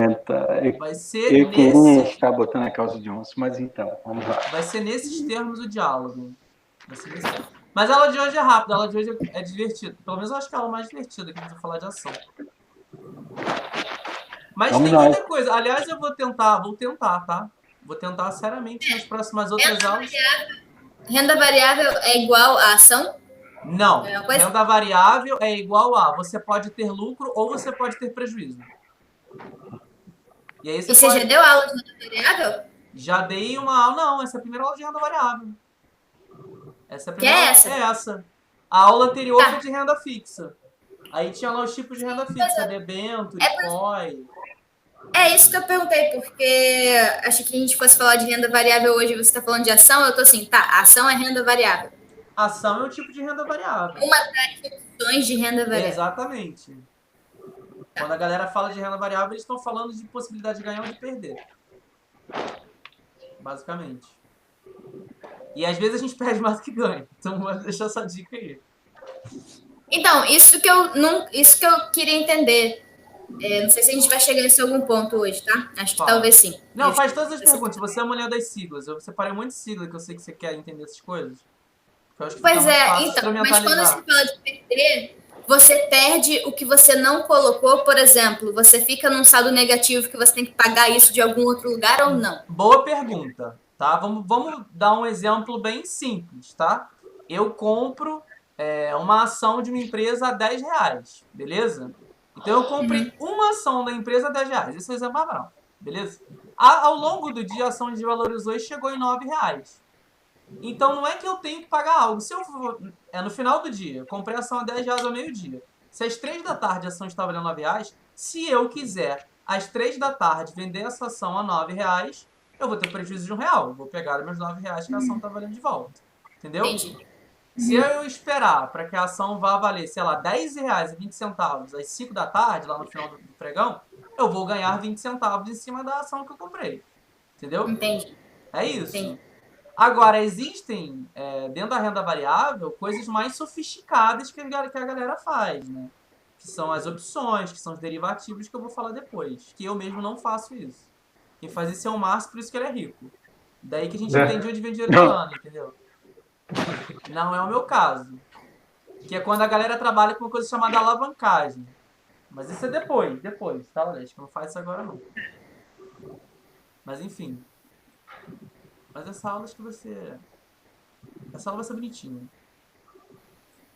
comentar. Vai ser Eu queria nesse... estar botando a causa de onça, mas então, vamos lá. Vai ser nesses termos o diálogo. Vai ser nesse termo. Mas a aula de hoje é rápida, a aula de hoje é divertida. Pelo menos eu acho que é a aula mais divertida, que a gente vai falar de ação. Mas Vamos tem nós. muita coisa. Aliás, eu vou tentar, tá? Vou tentar seriamente nas próximas outras aulas. Renda variável é igual a ação? Não. É uma coisa? Renda variável é igual a você pode ter lucro ou você pode ter prejuízo. E aí E você já deu aula de renda variável? Já dei uma aula. Não, essa é a primeira aula de renda variável. Essa é a Que primeira é aula. essa? É essa. A aula anterior Tá. foi de renda fixa. Aí tinha lá os tipos de renda fixa, debênture, COI. É isso que eu perguntei, porque achei que a gente fosse falar de renda variável hoje, você está falando de ação, eu tô assim, tá, ação é renda variável. Ação é um tipo de renda variável. Uma das opções de renda variável. Exatamente. Quando a galera fala de renda variável, eles estão falando de possibilidade de ganhar ou de perder. Basicamente. E às vezes a gente perde mais do que ganha. Então vou deixar essa dica aí. Então, isso que eu queria entender. Não sei se a gente vai chegar nesse algum ponto hoje, tá? Acho que Fala. talvez sim. Não, faz todas as perguntas. Você é a mulher das siglas. Eu separei um monte de sigla que eu sei que você quer entender essas coisas. Eu acho que fica Pois mais é, fácil então, mas quando instrumentalizar. você fala de perder, você perde o que você não colocou, por exemplo, você fica num saldo negativo que você tem que pagar isso de algum outro lugar ou não? Boa pergunta, tá? Vamos dar um exemplo bem simples, tá? Eu compro uma ação de uma empresa a R$10, beleza? Então eu comprei uma ação da empresa a R$10. Esse é o exemplo padrão, beleza? Ao longo do dia a ação desvalorizou e chegou em R$9. Então não é que eu tenho que pagar algo. Se eu for, no final do dia, eu comprei a ação a R$10 ao meio-dia. Se às 3 da tarde a ação está valendo R$9, se eu quiser, às 3 da tarde, vender essa ação a R$9, eu vou ter prejuízo de R$1. Eu vou pegar os meus R$9 que a ação está valendo de volta. Entendeu? Entendi. Se eu esperar para que a ação vá valer, sei lá, R$10,20 às 5 da tarde, lá no final do pregão, eu vou ganhar 20 centavos em cima da ação que eu comprei. Entendeu? Entendi. É isso. Entendi. Agora, existem, dentro da renda variável, coisas mais sofisticadas que a galera faz, né? Que são as opções, que são os derivativos que eu vou falar depois. Que eu mesmo não faço isso. Quem faz isso é o Márcio, por isso que ele é rico. Daí que a gente entende onde vem dinheiro rolando, entendeu? Não é o meu caso. Que é quando a galera trabalha com uma coisa chamada alavancagem. Mas isso é depois, tá, Alex? Que eu não faço isso agora, não. Mas, enfim. Mas essa aula acho que você... Essa aula vai ser bonitinha.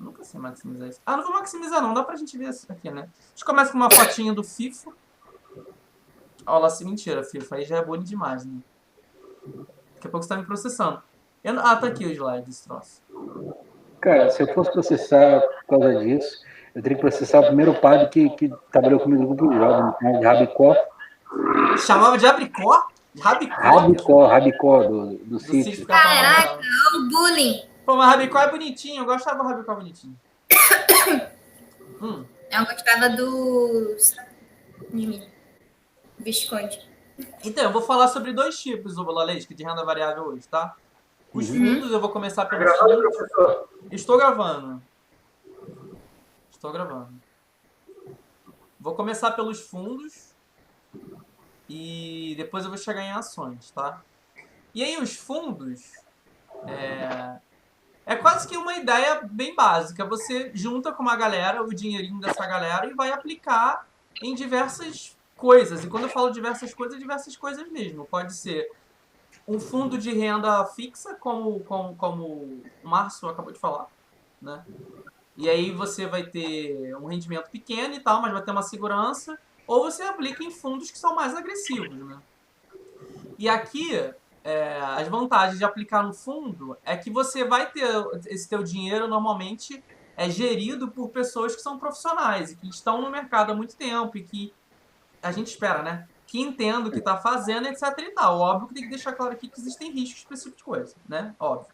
Eu nunca sei maximizar isso. Ah, não vou maximizar não, dá pra gente ver isso aqui, né? A gente começa com uma fotinha do FIFA. Olha lá, se mentira, FIFA. Aí já é bonito demais, né? Daqui a pouco você tá me processando. Ah, tá aqui o slide desse troço. Cara, se eu fosse processar por causa disso, eu teria que processar o primeiro padre que trabalhou comigo no grupo jovem, né, de Rabicó. Chamava de Abricó? Rabicó do sítio. Caraca, o bullying. Pô, mas Rabicó é bonitinho. Eu gostava do Rabicó bonitinho. Eu gostava do Visconde. Então, eu vou falar sobre dois tipos, ô Valesca, de renda variável hoje, tá? Os fundos, eu vou começar pelos fundos. Estou gravando. Vou começar pelos fundos e depois eu vou chegar em ações, tá? E aí os fundos é quase que uma ideia bem básica. Você junta com uma galera o dinheirinho dessa galera e vai aplicar em diversas coisas. E quando eu falo diversas coisas mesmo. Pode ser um fundo de renda fixa, como o Márcio acabou de falar, né? E aí você vai ter um rendimento pequeno e tal, mas vai ter uma segurança. Ou você aplica em fundos que são mais agressivos, né? E aqui, as vantagens de aplicar no fundo é que você vai ter esse teu dinheiro normalmente gerido por pessoas que são profissionais e que estão no mercado há muito tempo e que a gente espera, né? Que entenda o que está fazendo, etc e tal. Óbvio que tem que deixar claro aqui que existem riscos para esse tipo de coisa, né? Óbvio.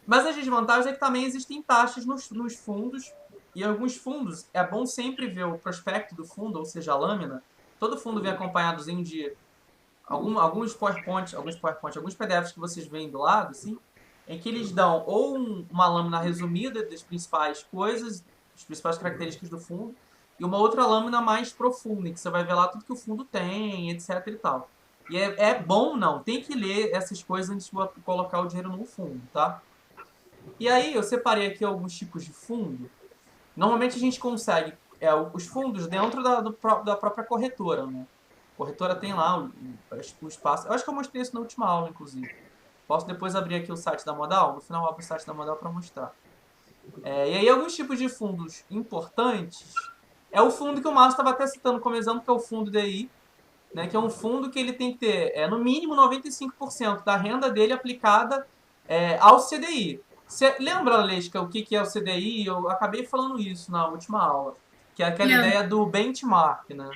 Mas as desvantagens é que também existem taxas nos fundos. E alguns fundos, é bom sempre ver o prospecto do fundo, ou seja, a lâmina. Todo fundo vem acompanhadozinho de alguns PowerPoints, alguns PDFs que vocês veem do lado, assim, em que eles dão ou uma lâmina resumida das principais coisas, as principais características do fundo, e uma outra lâmina mais profunda, em que você vai ver lá tudo que o fundo tem, etc e tal. E é bom, não, tem que ler essas coisas antes de colocar o dinheiro no fundo, tá? E aí eu separei aqui alguns tipos de fundo. Normalmente a gente consegue os fundos dentro da própria corretora, né? A corretora tem lá o espaço. Eu acho que eu mostrei isso na última aula, inclusive. Posso depois abrir aqui o site da Modal? No final eu abro o site da Modal para mostrar. E aí alguns tipos de fundos importantes é o fundo que o Márcio estava até citando como exemplo, que é o fundo DI, né, que é um fundo que ele tem que ter no mínimo 95% da renda dele aplicada ao CDI. Você lembra, Lesca, o que é o CDI? Eu acabei falando isso na última aula, que é aquela ideia do benchmark, né?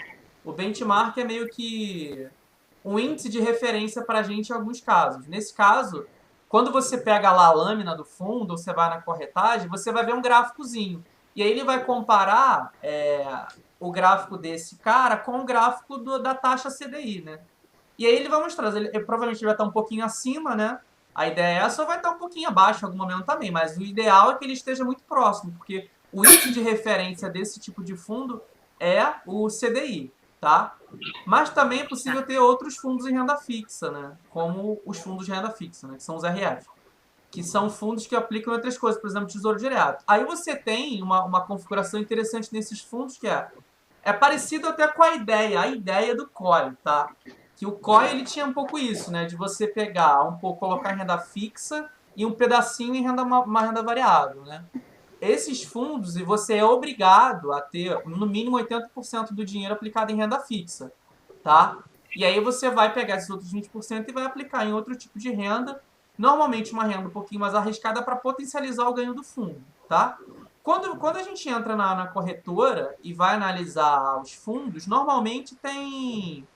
O benchmark é meio que um índice de referência para a gente em alguns casos. Nesse caso, quando você pega lá a lâmina do fundo, ou você vai na corretagem, você vai ver um gráficozinho. E aí ele vai comparar o gráfico desse cara com o gráfico da taxa CDI, né? E aí ele vai mostrar, ele provavelmente vai estar um pouquinho acima, né? A ideia é essa, ou vai estar um pouquinho abaixo em algum momento também, mas o ideal é que ele esteja muito próximo, porque o índice de referência desse tipo de fundo é o CDI, tá? Mas também é possível ter outros fundos em renda fixa, né? Como os fundos de renda fixa, né? Que são os RF. Que são fundos que aplicam outras coisas, por exemplo, Tesouro Direto. Aí você tem uma configuração interessante nesses fundos que é parecido até com a ideia do COI, tá? Que o COI ele tinha um pouco isso, né? De você pegar um pouco, colocar em renda fixa e um pedacinho em uma renda variável, né? Esses fundos, e você é obrigado a ter no mínimo 80% do dinheiro aplicado em renda fixa, tá? E aí você vai pegar esses outros 20% e vai aplicar em outro tipo de renda, normalmente uma renda um pouquinho mais arriscada para potencializar o ganho do fundo, tá? Quando a gente entra na corretora e vai analisar os fundos, normalmente tem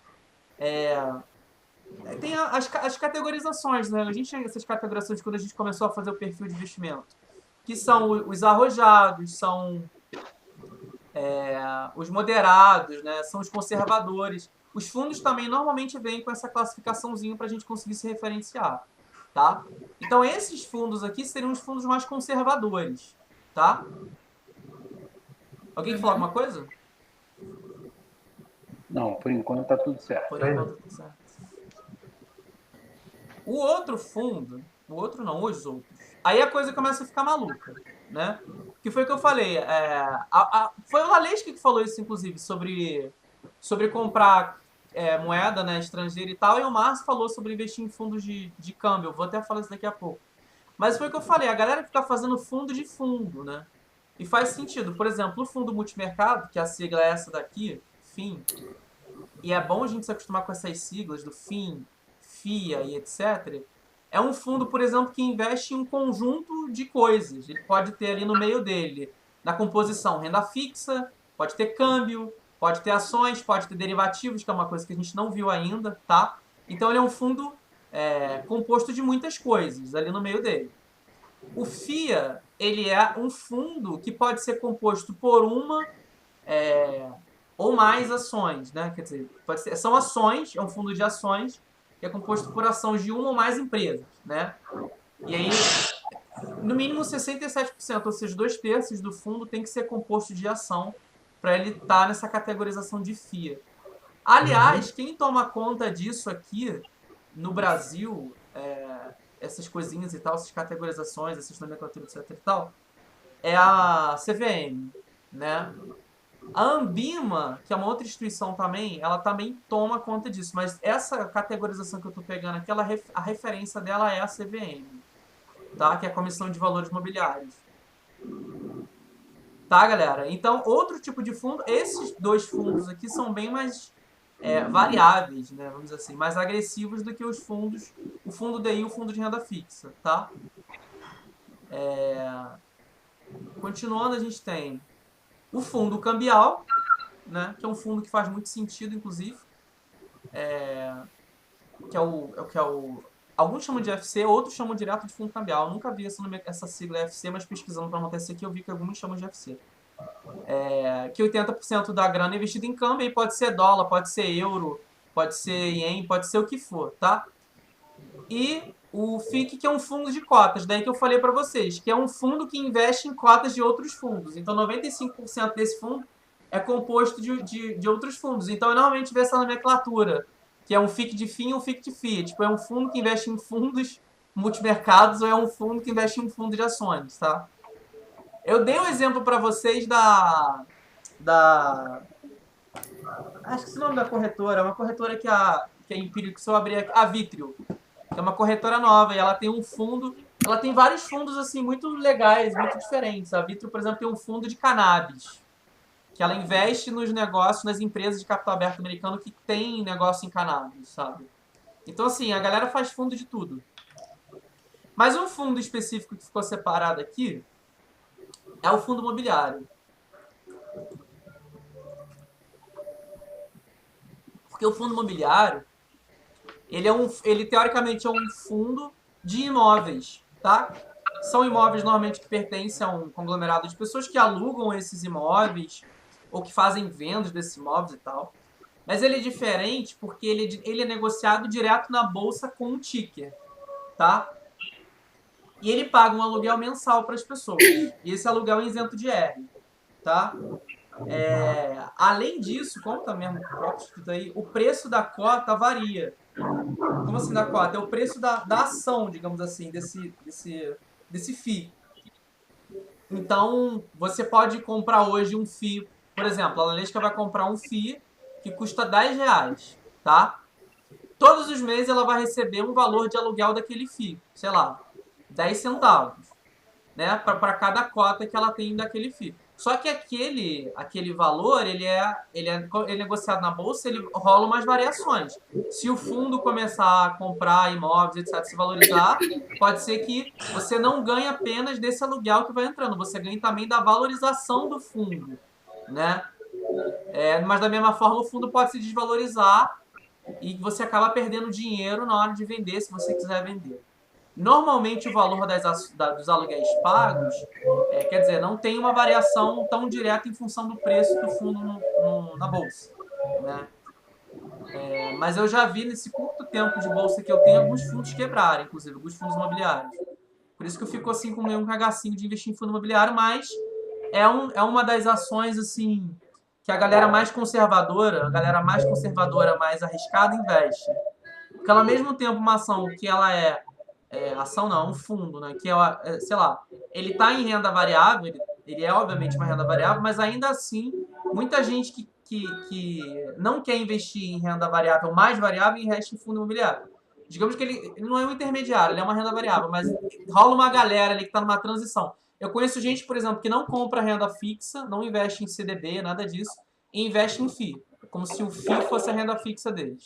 as categorizações, né? A gente tem essas categorizações quando a gente começou a fazer o perfil de investimento, que são os arrojados, são os moderados, né? São os conservadores. Os fundos também normalmente vêm com essa classificaçãozinha para a gente conseguir se referenciar, tá? Então esses fundos aqui seriam os fundos mais conservadores, tá? Alguém quer falar alguma coisa? Não, por enquanto tá tudo certo. Por enquanto, tá certo. O outro fundo, o outro não, os outros. Aí a coisa começa a ficar maluca, né? Que foi o que eu falei. Foi o Alesca que falou isso, inclusive, sobre comprar moeda, né, estrangeira e tal. E o Márcio falou sobre investir em fundos de câmbio. Eu vou até falar isso daqui a pouco. Mas foi o que eu falei. A galera fica fazendo fundo de fundo, né? E faz sentido. Por exemplo, o fundo multimercado, que a sigla é essa daqui, FIM. E é bom a gente se acostumar com essas siglas do FIM, FIA e etc. É um fundo, por exemplo, que investe em um conjunto de coisas. Ele pode ter ali no meio dele, na composição, renda fixa, pode ter câmbio, pode ter ações, pode ter derivativos, que é uma coisa que a gente não viu ainda, tá? Então ele é um fundo composto de muitas coisas ali no meio dele. O FIA, ele é um fundo que pode ser composto por uma ou mais ações, né? Quer dizer, são ações, é um fundo de ações que é composto por ações de uma ou mais empresas, né? E aí, no mínimo 67%, ou seja, 2/3 do fundo tem que ser composto de ação para ele estar nessa categorização de FIA. Aliás, quem toma conta disso aqui no Brasil, essas coisinhas e tal, essas categorizações, essas nomenclaturas, etc e tal, é a CVM, né? A Ambima, que é uma outra instituição também, ela também toma conta disso. Mas essa categorização que eu estou pegando aqui, a referência dela é a CVM, tá? Que é a Comissão de Valores Mobiliários. Tá, galera? Então, outro tipo de fundo, esses dois fundos aqui são bem mais variáveis, né? Vamos dizer assim, mais agressivos do que os fundos, o fundo DI e o fundo de renda fixa, tá? Continuando, a gente tem o fundo cambial, né, que é um fundo que faz muito sentido, inclusive, alguns chamam de FC, outros chamam direto de fundo cambial. Eu nunca vi essa sigla FC, mas pesquisando para montar esse aqui eu vi que alguns chamam de FC. Que 80% da grana é investida em câmbio, e pode ser dólar, pode ser euro, pode ser ien, pode ser o que for, tá? E o FIC, que é um fundo de cotas, daí que eu falei para vocês, que é um fundo que investe em cotas de outros fundos. Então 95% desse fundo é composto de outros fundos. Então, eu normalmente vejo essa nomenclatura, que é um FIC de FII e um FIC de FII. Tipo, é um fundo que investe em fundos multimercados ou é um fundo que investe em fundo de ações, tá? Eu dei um exemplo para vocês da... Acho que esse é o nome da corretora. É uma corretora que é empírica, se eu abrir aqui... A Vitrio. Que é uma corretora nova e ela tem um fundo... Ela tem vários fundos, assim, muito legais, muito diferentes. A Vitrio, por exemplo, tem um fundo de cannabis. Que ela investe nos negócios, nas empresas de capital aberto americano que tem negócio em cannabis, sabe? Então, assim, a galera faz fundo de tudo. Mas um fundo específico que ficou separado aqui é o fundo imobiliário. Porque o fundo imobiliário, ele teoricamente é um fundo de imóveis, tá? São imóveis normalmente que pertencem a um conglomerado de pessoas que alugam esses imóveis ou que fazem vendas desses imóveis e tal. Mas ele é diferente porque ele é negociado direto na bolsa com um ticker, tá? E ele paga um aluguel mensal para as pessoas. E esse aluguel é isento de R, tá? Além disso, como tá mesmo próprio escrito aí, o preço da cota varia. Como assim da cota? É o preço da ação, digamos assim, desse FII. Então, você pode comprar hoje um FII, por exemplo, a Lalesca vai comprar um FII que custa R$10, tá? Todos os meses ela vai receber um valor de aluguel daquele FII, sei lá, 10 centavos, né? Para cada cota que ela tem daquele FII. Só que aquele valor, ele é negociado na bolsa, ele rola umas variações. Se o fundo começar a comprar imóveis, etc., se valorizar, pode ser que você não ganhe apenas desse aluguel que vai entrando, você ganha também da valorização do fundo, né? Mas da mesma forma, o fundo pode se desvalorizar e você acaba perdendo dinheiro na hora de vender, se você quiser vender. Normalmente o valor dos aluguéis pagos, quer dizer, não tem uma variação tão direta em função do preço do fundo na bolsa, né? Mas eu já vi nesse curto tempo de bolsa que eu tenho alguns fundos quebrarem, inclusive alguns fundos imobiliários. Por isso que eu fico assim com um cagacinho de investir em fundo imobiliário, mas é uma das ações assim que a galera mais conservadora, mais arriscada investe. Porque ela, ao mesmo tempo, uma ação que ela ação não, um fundo, né? Que sei lá, ele está em renda variável, ele é obviamente uma renda variável, mas ainda assim, muita gente que não quer investir em renda variável mais variável investe em fundo imobiliário. Digamos que ele não é um intermediário, ele é uma renda variável, mas rola uma galera ali que está numa transição. Eu conheço gente, por exemplo, que não compra renda fixa, não investe em CDB, nada disso, e investe em FII, como se o FII fosse a renda fixa deles,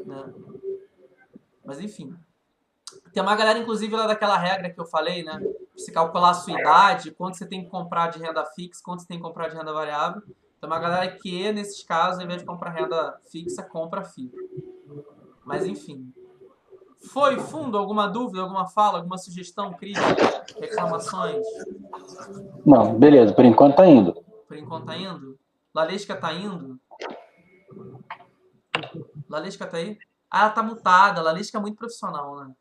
né? Mas enfim. Tem uma galera, inclusive, lá daquela regra que eu falei, né? Você calcular a sua idade, quanto você tem que comprar de renda fixa, quanto você tem que comprar de renda variável. Tem uma galera que, nesses casos, ao invés de comprar renda fixa, compra FII. Mas, enfim. Foi fundo? Alguma dúvida, alguma fala, alguma sugestão, crítica, reclamações? Não, beleza, por enquanto tá indo. Por enquanto tá indo? Lalesca tá indo? Lalesca tá aí? Ah, ela tá mutada. Lalesca é muito profissional, né?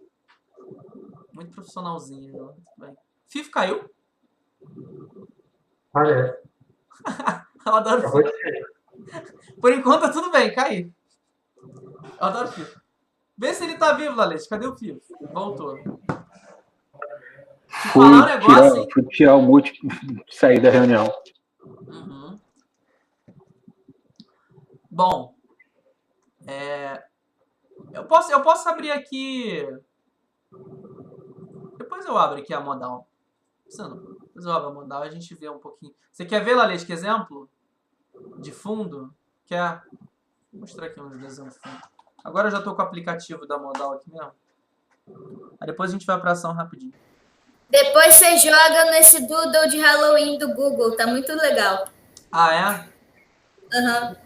Muito profissionalzinho. Muito bem. Fifo caiu? Olha. Eu adoro Fifo. Por enquanto tá tudo bem, cai. Eu adoro Fifo. Vê se ele tá vivo, Lalesca. Cadê o Fifo? Voltou. Fui tirar o mute e sair da reunião. Uhum. Bom, eu posso abrir aqui. Depois eu abro aqui a modal. Depois eu abro a modal e a gente vê um pouquinho. Você quer ver, Lalesca, exemplo de fundo? Quer? Vou mostrar aqui uns exemplos de fundo. Agora eu já tô com o aplicativo da modal aqui mesmo. Aí depois a gente vai pra ação rapidinho. Depois você joga nesse doodle de Halloween do Google, tá muito legal. Ah, é? Aham.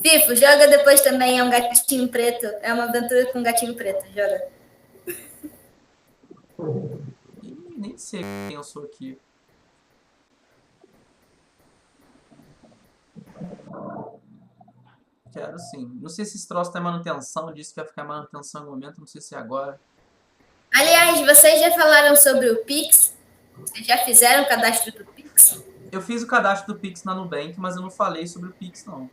Fifo, joga depois também, é um gatinho preto. É uma aventura com um gatinho preto, joga. Nem sei quem eu sou aqui. Quero sim. Não sei se esse troço tá em manutenção, disse que ia ficar em manutenção em algum momento, não sei se é agora. Aliás, vocês já falaram sobre o Pix? Vocês já fizeram o cadastro do Pix? Eu fiz o cadastro do Pix na Nubank, mas eu não falei sobre o Pix, não.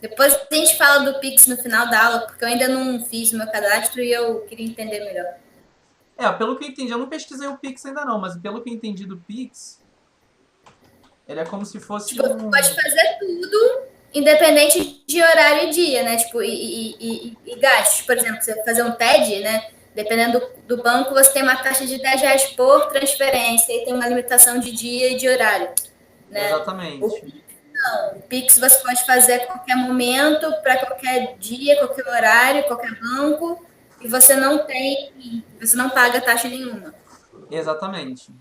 Depois a gente fala do Pix no final da aula, porque eu ainda não fiz o meu cadastro e eu queria entender melhor. Pelo que eu entendi, eu não pesquisei o Pix ainda não, mas pelo que eu entendi do Pix, ele é como se fosse tipo, você pode fazer tudo, independente de horário e dia, né? Tipo, e gastos. Por exemplo, você fazer um TED, né? Dependendo do banco, você tem uma taxa de R$10 por transferência e tem uma limitação de dia e de horário. Né? Exatamente. O Pix você pode fazer a qualquer momento, para qualquer dia, qualquer horário, qualquer banco, e você não paga taxa nenhuma. Exatamente.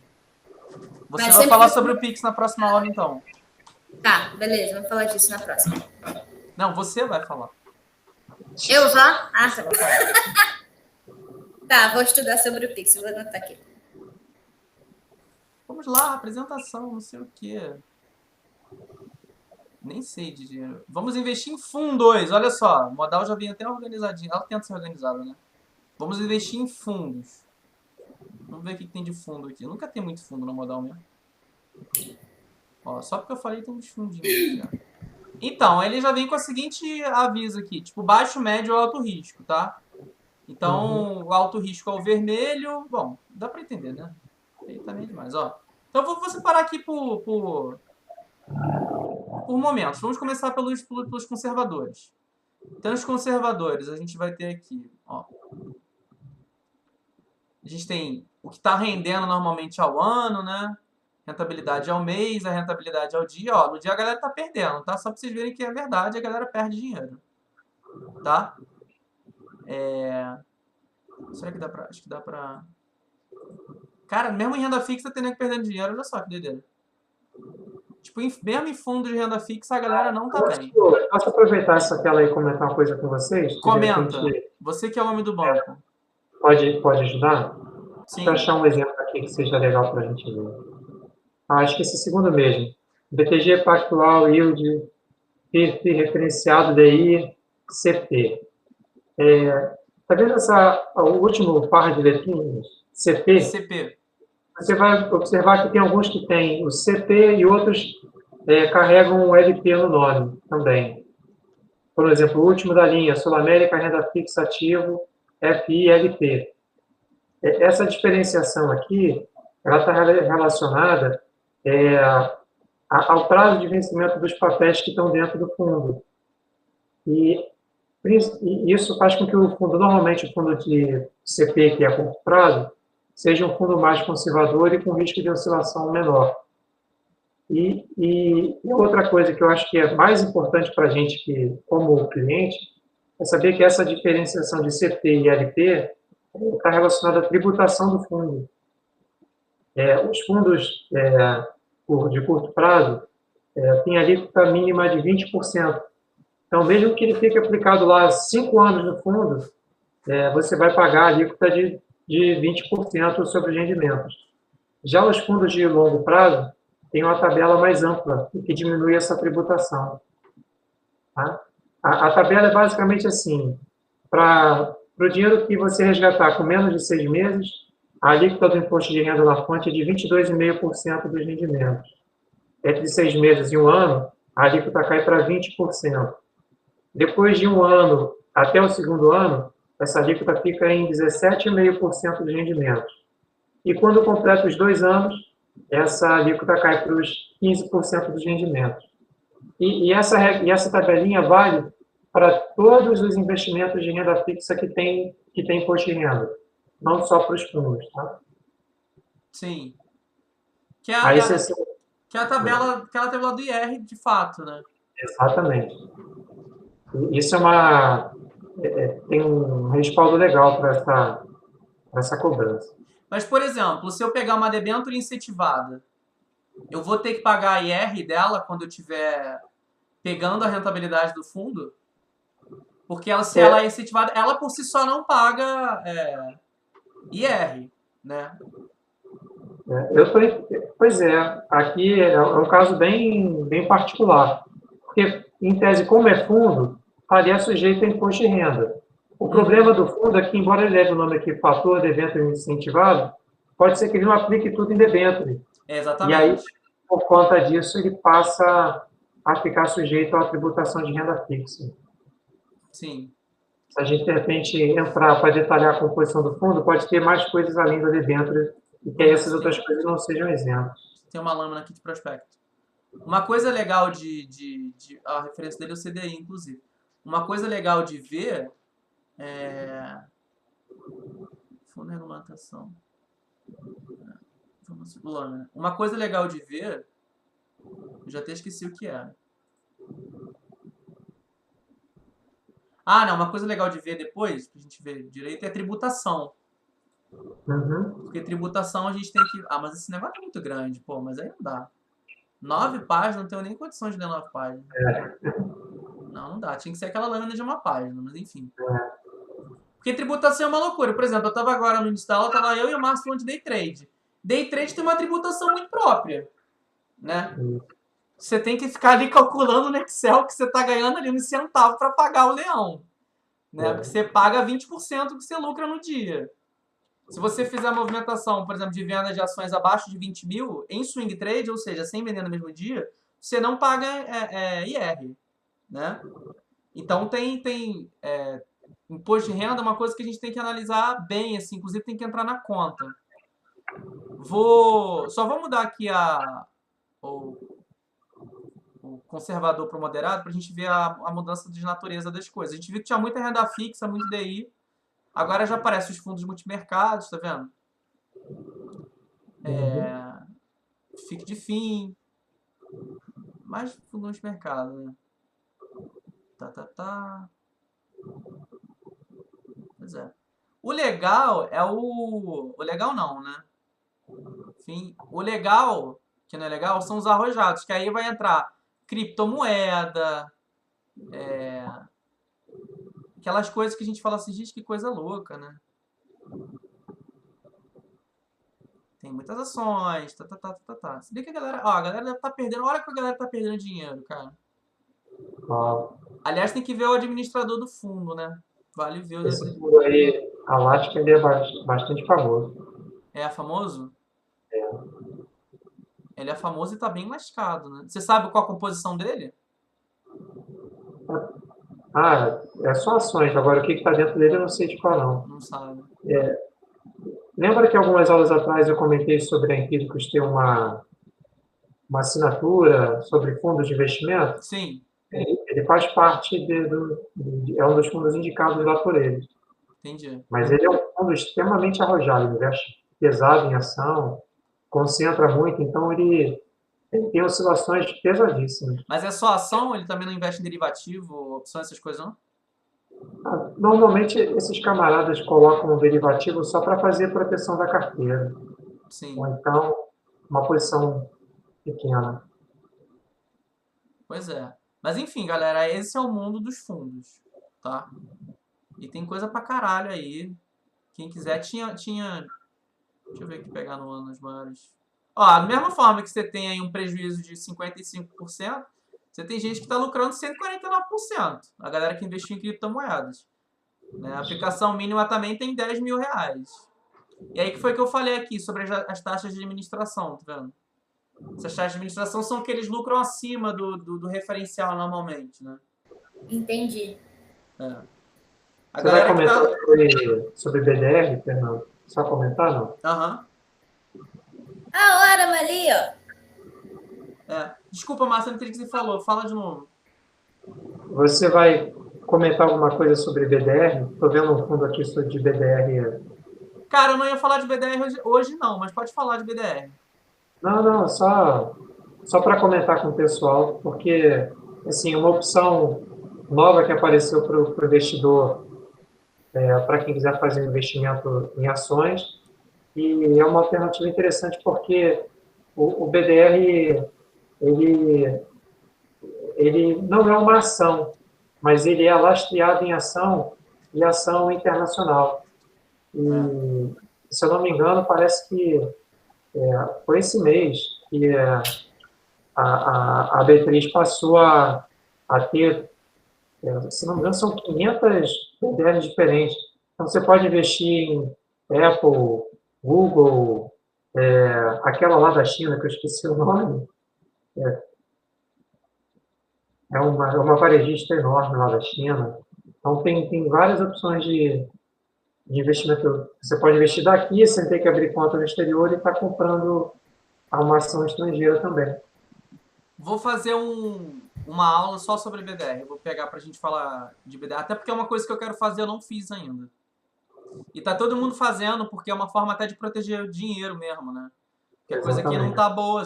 Você Mas vai falar sobre o Pix na próxima aula, então. Tá, beleza, vamos falar disso na próxima. Não, você vai falar. Eu já? Ah, tá. Tá, vou estudar sobre o Pix, vou anotar aqui. Vamos lá, apresentação, não sei o quê. Nem sei de dinheiro. Vamos investir em fundos, olha só. O Modal já vem até organizadinho. Ela tenta ser organizada, né? Vamos investir em fundos. Vamos ver o que tem de fundo aqui. Nunca tem muito fundo no Modal mesmo. Ó, só porque eu falei tem uns fundinhos aqui, ó. Então, ele já vem com a seguinte aviso aqui. Tipo, baixo, médio ou alto risco, tá? Então, o alto risco é o vermelho. Bom, dá pra entender, né? Aí também é demais, ó. Então, vou separar aqui por momentos. Vamos começar pelos conservadores. Então, os conservadores, a gente vai ter aqui, ó. A gente tem o que está rendendo normalmente ao ano, né? Rentabilidade ao mês, a rentabilidade ao dia. Ó, no dia a galera tá perdendo, tá? Só para vocês verem que é verdade, a galera perde dinheiro. Tá? Será que dá pra... Acho que dá pra... Cara, mesmo em renda fixa, tendo que perdendo dinheiro. Olha só que doideira. Tipo, mesmo em fundo de renda fixa, a galera não tá bem. Posso aproveitar essa tela aí e comentar uma coisa com vocês? Comenta. Você que é o homem do banco. Pode ajudar? Sim. Deixa eu achar um exemplo aqui que seja legal para a gente ver. Acho que esse segundo mesmo. BTG Pactual, Yield, PIF, referenciado DI, CP. Tá vendo o último par de letrinhas? CP? CP. Você vai observar que tem alguns que tem o CP e outros carregam o LP no nome também. Por exemplo, o último da linha, Sul América, renda fixa ativo, FILP. Essa diferenciação aqui, ela está relacionada ao prazo de vencimento dos papéis que estão dentro do fundo. E isso faz com que o fundo, normalmente o fundo de CP, que é a curto prazo, seja um fundo mais conservador e com risco de oscilação menor. E outra coisa que eu acho que é mais importante para a gente, como cliente, é saber que essa diferenciação de CP e LP está relacionada à tributação do fundo. Os fundos de curto prazo têm alíquota mínima de 20%. Então, mesmo que ele fique aplicado lá 5 anos no fundo, você vai pagar a alíquota de 20% sobre os rendimentos. Já os fundos de longo prazo têm uma tabela mais ampla, que diminui essa tributação. Tá? A tabela é basicamente assim: para o dinheiro que você resgatar com menos de 6 meses, a alíquota do imposto de renda na fonte é de 22,5% dos rendimentos. Entre 6 meses e 1 ano, a alíquota cai para 20%. Depois de 1 ano até o segundo ano, essa alíquota fica em 17,5% dos rendimentos. E quando completa os 2 anos, essa alíquota cai para os 15% dos rendimentos. E essa tabelinha vale para todos os investimentos de renda fixa que tem imposto de renda, não só para os fundos, tá? Sim. Que é aquela tabela do IR, de fato, né? Exatamente. Isso tem um respaldo legal para essa cobrança. Mas, por exemplo, se eu pegar uma debênture incentivada, eu vou ter que pagar a IR dela quando eu estiver pegando a rentabilidade do fundo? Porque se ela é incentivada, ela por si só não paga IR, né? Pois é, aqui é um caso bem particular. Porque, em tese, como é fundo, estaria sujeito a imposto de renda. O problema do fundo é que, embora ele leve o nome aqui, fator debênture incentivado, pode ser que ele não aplique tudo em debênture. Exatamente. por conta disso, ele passa a ficar sujeito à tributação de renda fixa. Sim. Se a gente, de repente, entrar para detalhar a composição do fundo, pode ter mais coisas além da debênture e que essas outras coisas não sejam exemplos. Tem uma lâmina aqui de prospecto. Uma coisa legal a referência dele é o CDI, inclusive. Uma coisa legal de ver é... Fundo de regulamentação. Lâmina. Uma coisa legal de ver... Eu já até esqueci o que era. Ah, não. Uma coisa legal de ver depois, pra gente ver direito, é a tributação. Porque tributação a gente tem que... Ah, mas esse negócio é muito grande, pô. Mas aí não dá. 9 páginas, não tenho nem condição de ler 9 páginas. Não dá. Tinha que ser aquela lâmina de uma página, mas enfim. Porque tributação é uma loucura. Por exemplo, eu tava agora no início da aula, tava eu e o Márcio falando de day trade. Day trade tem uma tributação muito própria, né? Você tem que ficar ali calculando no Excel que você tá ganhando ali uns centavos para pagar o leão, né? Porque você paga 20% do que você lucra no dia. Se você fizer a movimentação, por exemplo, de venda de ações abaixo de 20 mil, em swing trade, ou seja, sem vender no mesmo dia, você não paga IR, né? Então, imposto de renda é uma coisa que a gente tem que analisar bem, assim, inclusive tem que entrar na conta. Só vou mudar aqui o conservador para o moderado para a gente ver a mudança de natureza das coisas. A gente viu que tinha muita renda fixa, muito DI. Agora já aparecem os fundos multimercados, tá vendo? FIC de FIM. Mais fundos multimercados, né? Pois é. O legal é o legal não, né? Enfim, o legal, que não é legal, são os arrojados, que aí vai entrar criptomoeda, aquelas coisas que a gente fala assim, gente, que coisa louca, né? Tem muitas ações, Se bem que a galera deve estar perdendo, olha que a galera tá perdendo dinheiro, cara. Aliás, tem que ver o administrador do fundo, né? Vale ver. Esse fundo aí, a Latic, ele é bastante famoso. É famoso? Ele é famoso e tá bem lascado, né? Você sabe qual a composição dele? É só ações. Agora, o que está dentro dele eu não sei de qual, não. Não sabe. Lembra que algumas aulas atrás eu comentei sobre a Empíricos ter uma assinatura sobre fundos de investimento? Sim. Ele faz parte é um dos fundos indicados lá por ele. Entendi. Mas ele é um fundo extremamente arrojado, ele investe pesado em ação, concentra muito, então ele tem oscilações pesadíssimas. Mas é só ação? Ele também não investe em derivativo, opção, essas coisas, não? Normalmente, esses camaradas colocam um derivativo só para fazer proteção da carteira. Sim. Ou então, uma posição pequena. Pois é. Mas enfim, galera, esse é o mundo dos fundos, tá? E tem coisa pra caralho aí. Quem quiser, tinha... Deixa eu ver aqui, pegar no ano os maiores. Ó, da mesma forma que você tem aí um prejuízo de 55%, você tem gente que está lucrando 149%. A galera que investiu em criptomoedas. Né? A aplicação mínima também tem 10 mil reais. E aí que foi que eu falei aqui sobre as taxas de administração, tá vendo? Essas taxas de administração são que eles lucram acima do referencial normalmente, né? Entendi. Você vai comentar sobre BDR, Fernando? Só comentar, não? Aham. A hora, Mali, ó. Desculpa, Márcia, não entendi o que você falou. Fala de novo. Você vai comentar alguma coisa sobre BDR? Estou vendo um fundo aqui de BDR. Cara, eu não ia falar de BDR hoje não, mas pode falar de BDR. Não, só para comentar com o pessoal, porque, assim, uma opção nova que apareceu para o investidor, para quem quiser fazer um investimento em ações, e é uma alternativa interessante porque o BDR, ele não é uma ação, mas ele é lastreado em ação e ação internacional. E, se eu não me engano, parece que foi esse mês que a B3 passou a ter, se não me engano, são 500 BDRs diferentes. Então, você pode investir em Apple, Google, aquela lá da China, que eu esqueci o nome. É uma varejista enorme lá da China. Então, tem várias opções de investimento. Você pode investir daqui, sem ter que abrir conta no exterior e estar comprando uma ação estrangeira também. Vou fazer uma aula só sobre BDR. Eu vou pegar pra gente falar de BDR. Até porque é uma coisa que eu quero fazer, eu não fiz ainda. E tá todo mundo fazendo, porque é uma forma até de proteger o dinheiro mesmo, né? Porque a coisa aqui não tá boa.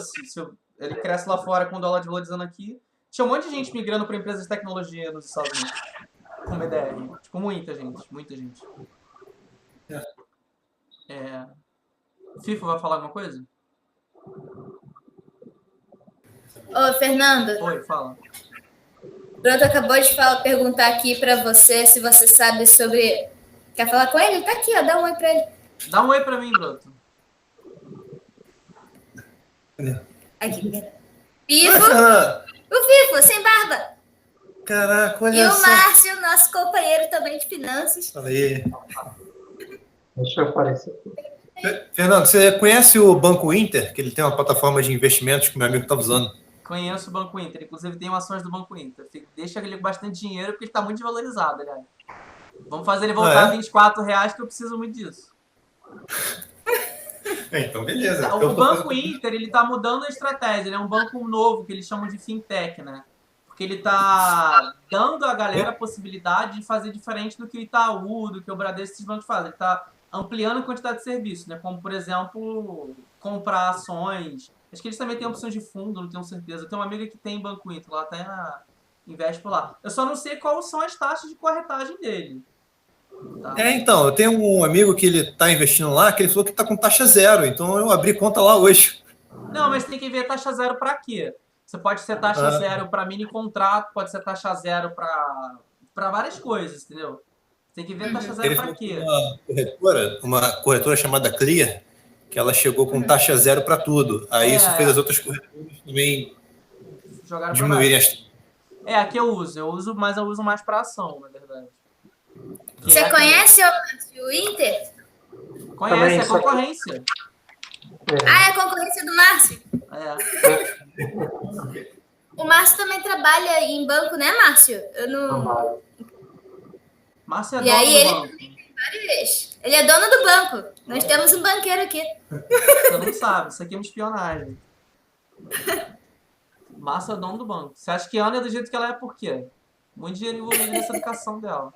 Ele cresce lá fora com o dólar desvalorizando aqui. Tinha um monte de gente migrando para empresas de tecnologia nos Estados Unidos. Com BDR. Tipo, muita gente. Muita gente. FIFA vai falar alguma coisa? Ô, Fernando. Oi, fala. Broto acabou de perguntar aqui para você se você sabe sobre... Quer falar com ele? Ele tá aqui, ó. Dá um oi para ele. Dá um oi para mim, Broto. Aqui. Fifo. O Fifo, sem barba. Caraca, olha E o só. Márcio, nosso companheiro também de finanças. Aí. Deixa eu aparecer aqui. Fernando, você conhece o Banco Inter? Que ele tem uma plataforma de investimentos que meu amigo estava usando. Conheço o Banco Inter. Inclusive, tenho ações do Banco Inter. Deixa ele com bastante dinheiro, porque ele está muito desvalorizado, aliás. Vamos fazer ele voltar a R$24, que eu preciso muito disso. Então, beleza. O Banco Inter, ele tá mudando a estratégia. Ele é um banco novo, que eles chamam de fintech, né? Porque ele tá dando à galera a possibilidade de fazer diferente do que o Itaú, do que o Bradesco, esses bancos fazem. Ele tá ampliando a quantidade de serviços, né? Como, por exemplo, comprar ações. Acho que eles também têm opções de fundo, não tenho certeza. Eu tenho uma amiga que tem Banco Inter, ela até investe por lá. Eu só não sei quais são as taxas de corretagem dele. Tá? Então, eu tenho um amigo que ele está investindo lá, que ele falou que está com taxa zero. Então, eu abri conta lá hoje. Não, mas tem que ver taxa zero para quê? Você pode ser taxa zero para mini contrato, pode ser taxa zero para várias coisas, entendeu? Tem que ver taxa zero para quê? Uma corretora chamada Clear, que ela chegou com taxa zero para tudo. Aí isso fez as outras corretoras também diminuírem as... a que eu uso, mas eu uso mais para ação, na verdade. Você conhece o Inter? Conhece, é concorrência. Ah, é a concorrência do Márcio? O Márcio também trabalha em banco, né, Márcio? Eu não... Márcio é dono do banco. Ele é dono do banco. Nós temos um banqueiro aqui. Você não sabe, isso aqui é uma espionagem. Márcio é dono do banco. Você acha que a Ana é do jeito que ela é por quê? Muito dinheiro envolvido nessa educação dela.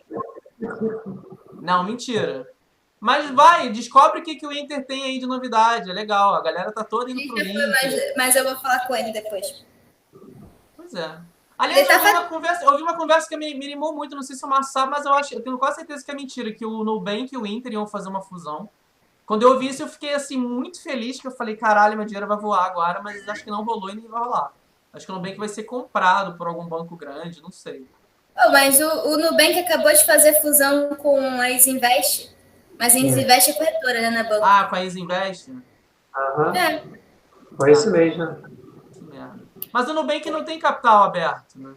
Não, mentira. Mas vai, descobre o que o Inter tem aí de novidade. É legal, a galera tá toda indo pro Inter. Mas eu vou falar com ele depois. Pois é. Aliás, eu ouvi uma conversa que me animou muito, não sei se o Márcio sabe, mas eu tenho quase certeza que é mentira, que o Nubank e o Inter iam fazer uma fusão. Quando eu ouvi isso, eu fiquei assim, muito feliz, que eu falei, caralho, meu dinheiro vai voar agora, mas acho que não rolou e nem vai rolar. Acho que o Nubank vai ser comprado por algum banco grande, não sei. Mas o Nubank acabou de fazer fusão com a Isinvest. Mas a Isinvest é corretora, né, na banca? Ah, com a Isinvest? Foi isso mesmo, né? Que merda. Mas o Nubank não tem capital aberto, né?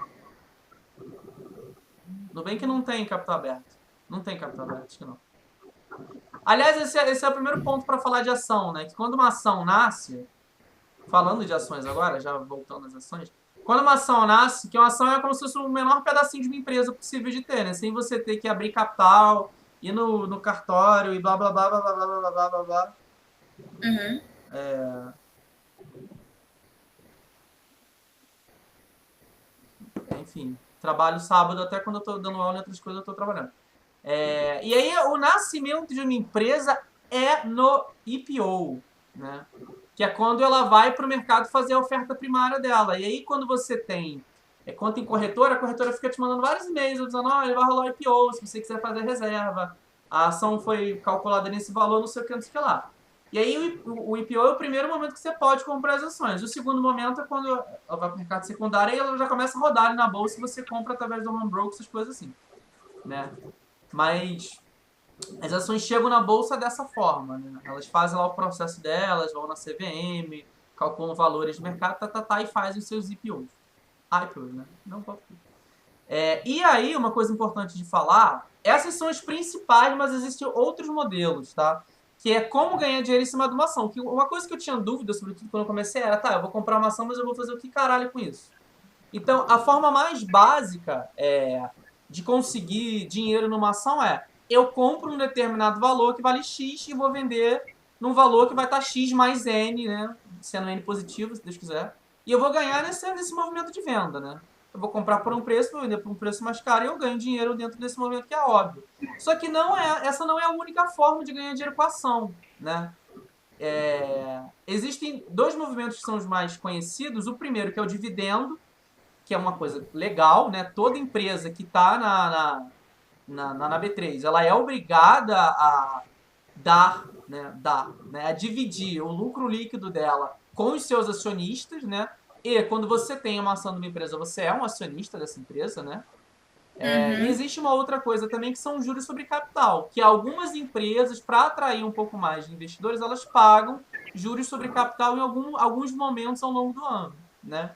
O Nubank não tem capital aberto. Não tem capital aberto, acho que não. Aliás, esse é o primeiro ponto para falar de ação, né? Que quando uma ação nasce, falando de ações agora, já voltando às ações, quando uma ação nasce, que uma ação é como se fosse o menor pedacinho de uma empresa possível de ter, né? Sem você ter que abrir capital, ir no cartório e blá blá blá blá blá blá blá blá blá. Enfim, trabalho sábado até quando eu tô dando aula em outras coisas eu tô trabalhando. E aí o nascimento de uma empresa é no IPO, né? Que é quando ela vai para o mercado fazer a oferta primária dela. E aí quando você tem conta em corretora, a corretora fica te mandando vários e-mails dizendo, ele vai rolar IPO, se você quiser fazer reserva, a ação foi calculada nesse valor, não sei o que, não sei o que lá. E aí o IPO é o primeiro momento que você pode comprar as ações. O segundo momento é quando ela vai para o mercado secundário e ela já começa a rodar ali na bolsa e você compra através do home broker, essas coisas assim, né? Mas as ações chegam na bolsa dessa forma, né? Elas fazem lá o processo delas, vão na CVM, calculam valores de mercado, e fazem os seus IPOs. IPOs, né? Não pode. E aí, uma coisa importante de falar, essas são as principais, mas existem outros modelos, tá? que é como ganhar dinheiro em cima de uma ação. Que uma coisa que eu tinha dúvida, sobretudo quando eu comecei, era, tá, eu vou comprar uma ação, mas eu vou fazer o que caralho com isso? Então, a forma mais básica de conseguir dinheiro numa ação eu compro um determinado valor que vale X e vou vender num valor que vai estar X mais N, né? Sendo N positivo, se Deus quiser. E eu vou ganhar nesse movimento de venda, né? Eu vou comprar por um preço, vou vender por um preço mais caro e eu ganho dinheiro dentro desse movimento, que é óbvio. Só que essa não é a única forma de ganhar dinheiro com a ação, né? Existem dois movimentos que são os mais conhecidos. O primeiro, que é o dividendo, que é uma coisa legal, né? Toda empresa que está na B3, ela é obrigada a dar, a dividir o lucro líquido dela com os seus acionistas, né? E quando você tem uma ação de uma empresa, você é um acionista dessa empresa, né? E existe uma outra coisa também, que são os juros sobre capital, que algumas empresas, para atrair um pouco mais de investidores, elas pagam juros sobre capital em alguns momentos ao longo do ano, né?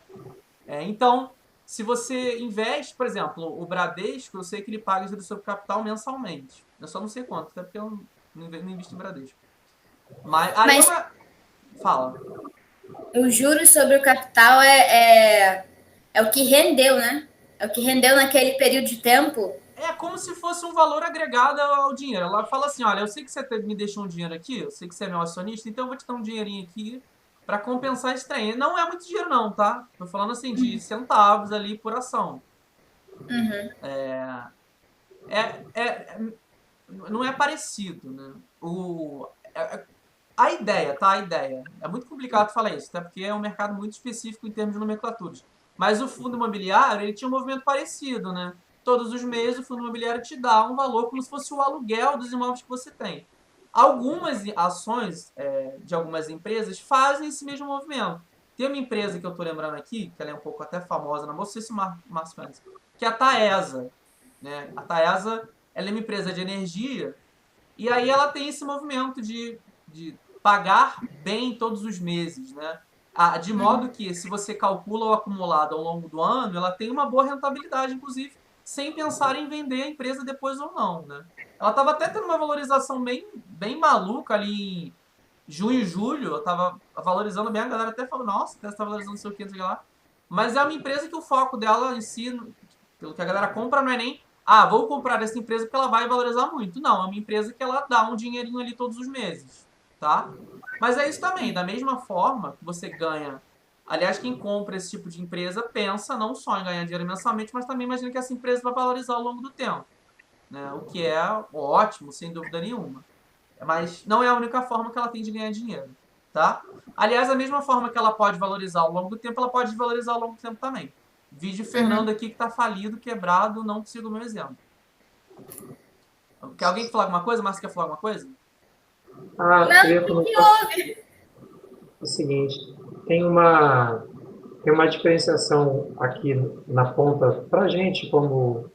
Então, se você investe, por exemplo, o Bradesco, eu sei que ele paga juros sobre capital mensalmente. Eu só não sei quanto, até porque eu não invisto em Bradesco. Mas aí Fala. Os juros sobre o capital é o que rendeu, né? É o que rendeu naquele período de tempo. É como se fosse um valor agregado ao dinheiro. Ela fala assim, olha, eu sei que você me deixou um dinheiro aqui, eu sei que você é meu acionista, então eu vou te dar um dinheirinho aqui para compensar esse trem. Não é muito dinheiro não, tá? Tô falando assim, de centavos ali por ação. Não é parecido, né? A ideia, tá? A ideia. É muito complicado falar isso, até porque é um mercado muito específico em termos de nomenclaturas. Mas o fundo imobiliário, ele tinha um movimento parecido, né? Todos os meses o fundo imobiliário te dá um valor como se fosse o aluguel dos imóveis que você tem. Algumas ações de algumas empresas fazem esse mesmo movimento. Tem uma empresa que eu tô lembrando aqui, que ela é um pouco até famosa, não sei se o Márcio conhece, que é a Taesa, né? A Taesa, ela é uma empresa de energia e aí ela tem esse movimento de pagar bem todos os meses, né? De modo que, se você calcula o acumulado ao longo do ano, ela tem uma boa rentabilidade, inclusive, sem pensar em vender a empresa depois ou não, né? Ela estava até tendo uma valorização bem maluca ali em junho e julho. Ela estava valorizando bem, a galera até falou, nossa, ela está valorizando não sei o que, não sei o que lá. Mas é uma empresa que o foco dela em si, pelo que a galera compra, não é nem vou comprar essa empresa porque ela vai valorizar muito. Não, é uma empresa que ela dá um dinheirinho ali todos os meses, tá? Mas é isso também, da mesma forma que você ganha. Aliás, quem compra esse tipo de empresa pensa não só em ganhar dinheiro mensalmente, mas também imagina que essa empresa vai valorizar ao longo do tempo, né? O que é ótimo, sem dúvida nenhuma. Mas não é a única forma que ela tem de ganhar dinheiro, tá? Aliás, da mesma forma que ela pode valorizar ao longo do tempo, ela pode desvalorizar ao longo do tempo também. Vídeo Fernando aqui que tá falido, quebrado, não siga o meu exemplo. Quer alguém falar alguma coisa? Márcio quer falar alguma coisa? Não, o que houve? É o seguinte, tem uma diferenciação aqui na ponta para a gente como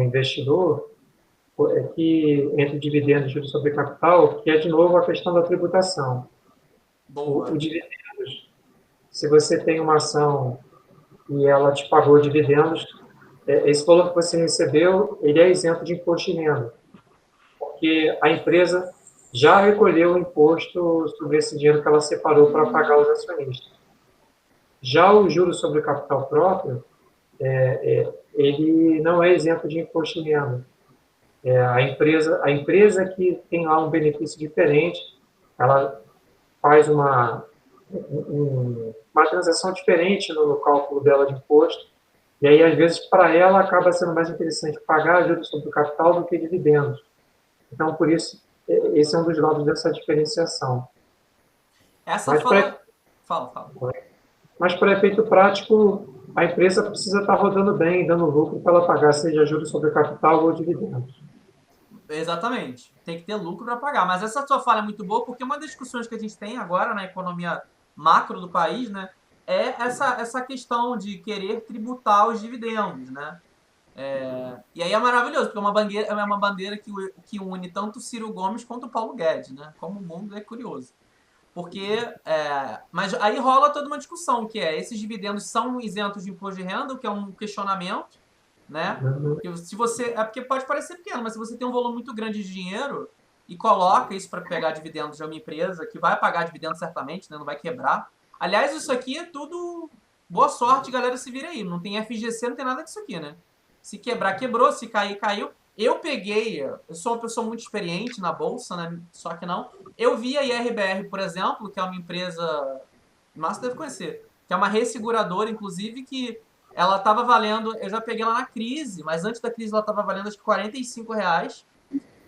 investidor, que entre dividendos e juros sobre capital, que é de novo a questão da tributação. O dividendos, se você tem uma ação e ela te pagou dividendos, esse valor que você recebeu, ele é isento de imposto de renda, porque a empresa já recolheu o imposto sobre esse dinheiro que ela separou para pagar os acionistas. Já o juros sobre o capital próprio, ele não é isento de imposto de renda. A empresa que tem lá um benefício diferente, ela faz uma transação diferente no cálculo dela de imposto, e aí, às vezes, para ela, acaba sendo mais interessante pagar juros sobre o capital do que dividendos. Então, por isso, esse é um dos lados dessa diferenciação. Fala. Mas, para efeito prático, a empresa precisa estar rodando bem, dando lucro para ela pagar, seja juros sobre o capital ou dividendos. Exatamente. Tem que ter lucro para pagar. Mas essa sua fala é muito boa, porque uma das discussões que a gente tem agora na economia macro do país, né, é essa questão de querer tributar os dividendos, né? E aí é maravilhoso, porque é uma bandeira que une tanto o Ciro Gomes quanto o Paulo Guedes, né? Como o mundo é curioso. Porque, mas aí rola toda uma discussão, que esses dividendos são isentos de imposto de renda, o que é um questionamento, né? Porque porque pode parecer pequeno, mas se você tem um volume muito grande de dinheiro, e coloca isso para pegar dividendos de uma empresa que vai pagar dividendos certamente, né? Não vai quebrar. Aliás, isso aqui é tudo boa sorte, galera, se vira aí. Não tem FGC, não tem nada disso aqui, né? Se quebrar, quebrou. Se cair, caiu. Eu sou uma pessoa muito experiente na bolsa, né? Só que não. Eu vi a IRBR, por exemplo, que é uma empresa, Márcio deve conhecer, que é uma resseguradora, inclusive, que ela estava valendo, eu já peguei ela na crise, mas antes da crise ela estava valendo acho que R$45.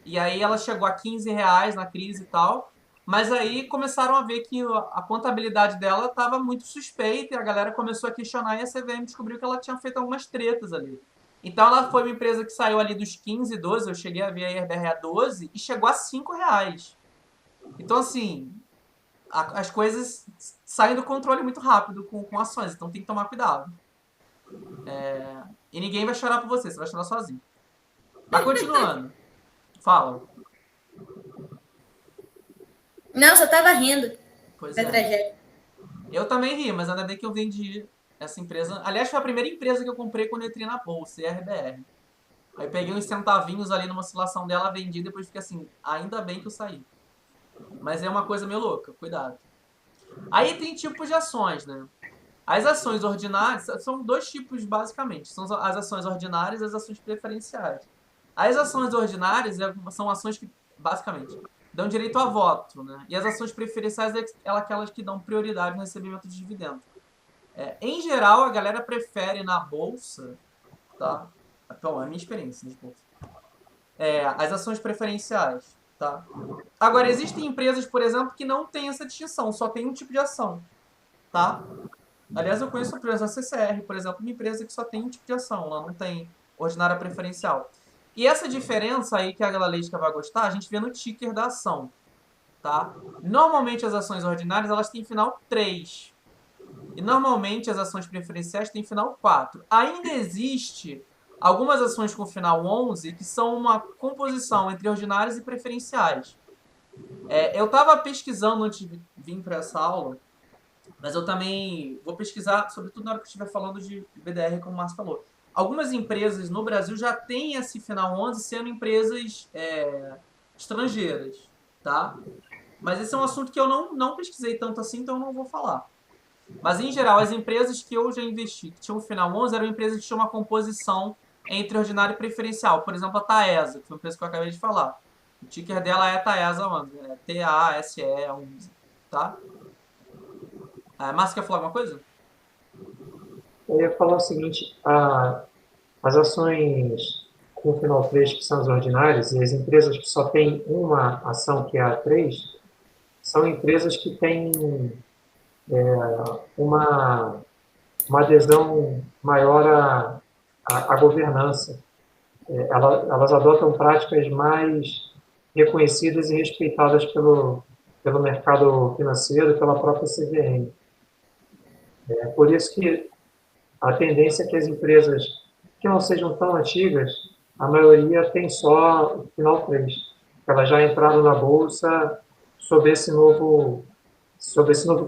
E aí ela chegou a R$15 na crise e tal. Mas aí começaram a ver que a contabilidade dela estava muito suspeita e a galera começou a questionar e a CVM descobriu que ela tinha feito algumas tretas ali. Então ela foi uma empresa que saiu ali dos 15, 12, eu cheguei a ver a IRBR a 12 e chegou a R$5. Então assim, as coisas saem do controle muito rápido com ações, então tem que tomar cuidado. E ninguém vai chorar por você vai chorar sozinho. Mas continuando. Fala. Não, só tava rindo Pois da é. tragédia. Eu também ri, mas ainda bem que eu vendi essa empresa. Aliás, foi a primeira empresa que eu comprei quando eu entrei na bolsa, IRBR. Aí peguei uns centavinhos ali numa oscilação dela, vendi, depois fiquei assim, ainda bem que eu saí. Mas é uma coisa meio louca, cuidado. Aí tem tipos de ações, né? As ações ordinárias são dois tipos, basicamente. São as ações ordinárias e as ações preferenciais. As ações ordinárias são ações que, basicamente, dão direito a voto, né? E as ações preferenciais é aquelas que dão prioridade no recebimento de dividendos. Em geral, a galera prefere na bolsa, tá? Então, é a minha experiência nas bolsas. As ações preferenciais, tá? Agora, existem empresas, por exemplo, que não têm essa distinção, só tem um tipo de ação, tá? Aliás, eu conheço a empresa CCR, por exemplo, uma empresa que só tem um tipo de ação, ela não tem ordinária preferencial. E essa diferença aí que a Galalesca vai gostar, a gente vê no ticker da ação, tá? Normalmente as ações ordinárias, elas têm final 3. E normalmente as ações preferenciais têm final 4. Ainda existe algumas ações com final 11 que são uma composição entre ordinárias e preferenciais. Eu estava pesquisando antes de vir para essa aula, mas eu também vou pesquisar, sobretudo na hora que eu estiver falando de BDR, como o Márcio falou. Algumas empresas no Brasil já têm esse final 11 sendo empresas estrangeiras, tá? Mas esse é um assunto que eu não pesquisei tanto assim, então eu não vou falar. Mas, em geral, as empresas que eu já investi, que tinham o final 11, eram empresas que tinham uma composição entre ordinário e preferencial. Por exemplo, a Taesa, que foi uma empresa que eu acabei de falar. O ticker dela é Taesa 11, TASE11, tá? Márcio, quer falar alguma coisa? Eu ia falar o seguinte, as ações com final 3, que são as ordinárias, e as empresas que só têm uma ação, que é a 3, são empresas que têm uma adesão maior à governança. Elas adotam práticas mais reconhecidas e respeitadas pelo mercado financeiro e pela própria CVM. Por isso que a tendência é que as empresas que não sejam tão antigas, a maioria tem só o final 3. Elas já entraram na Bolsa sob esse novo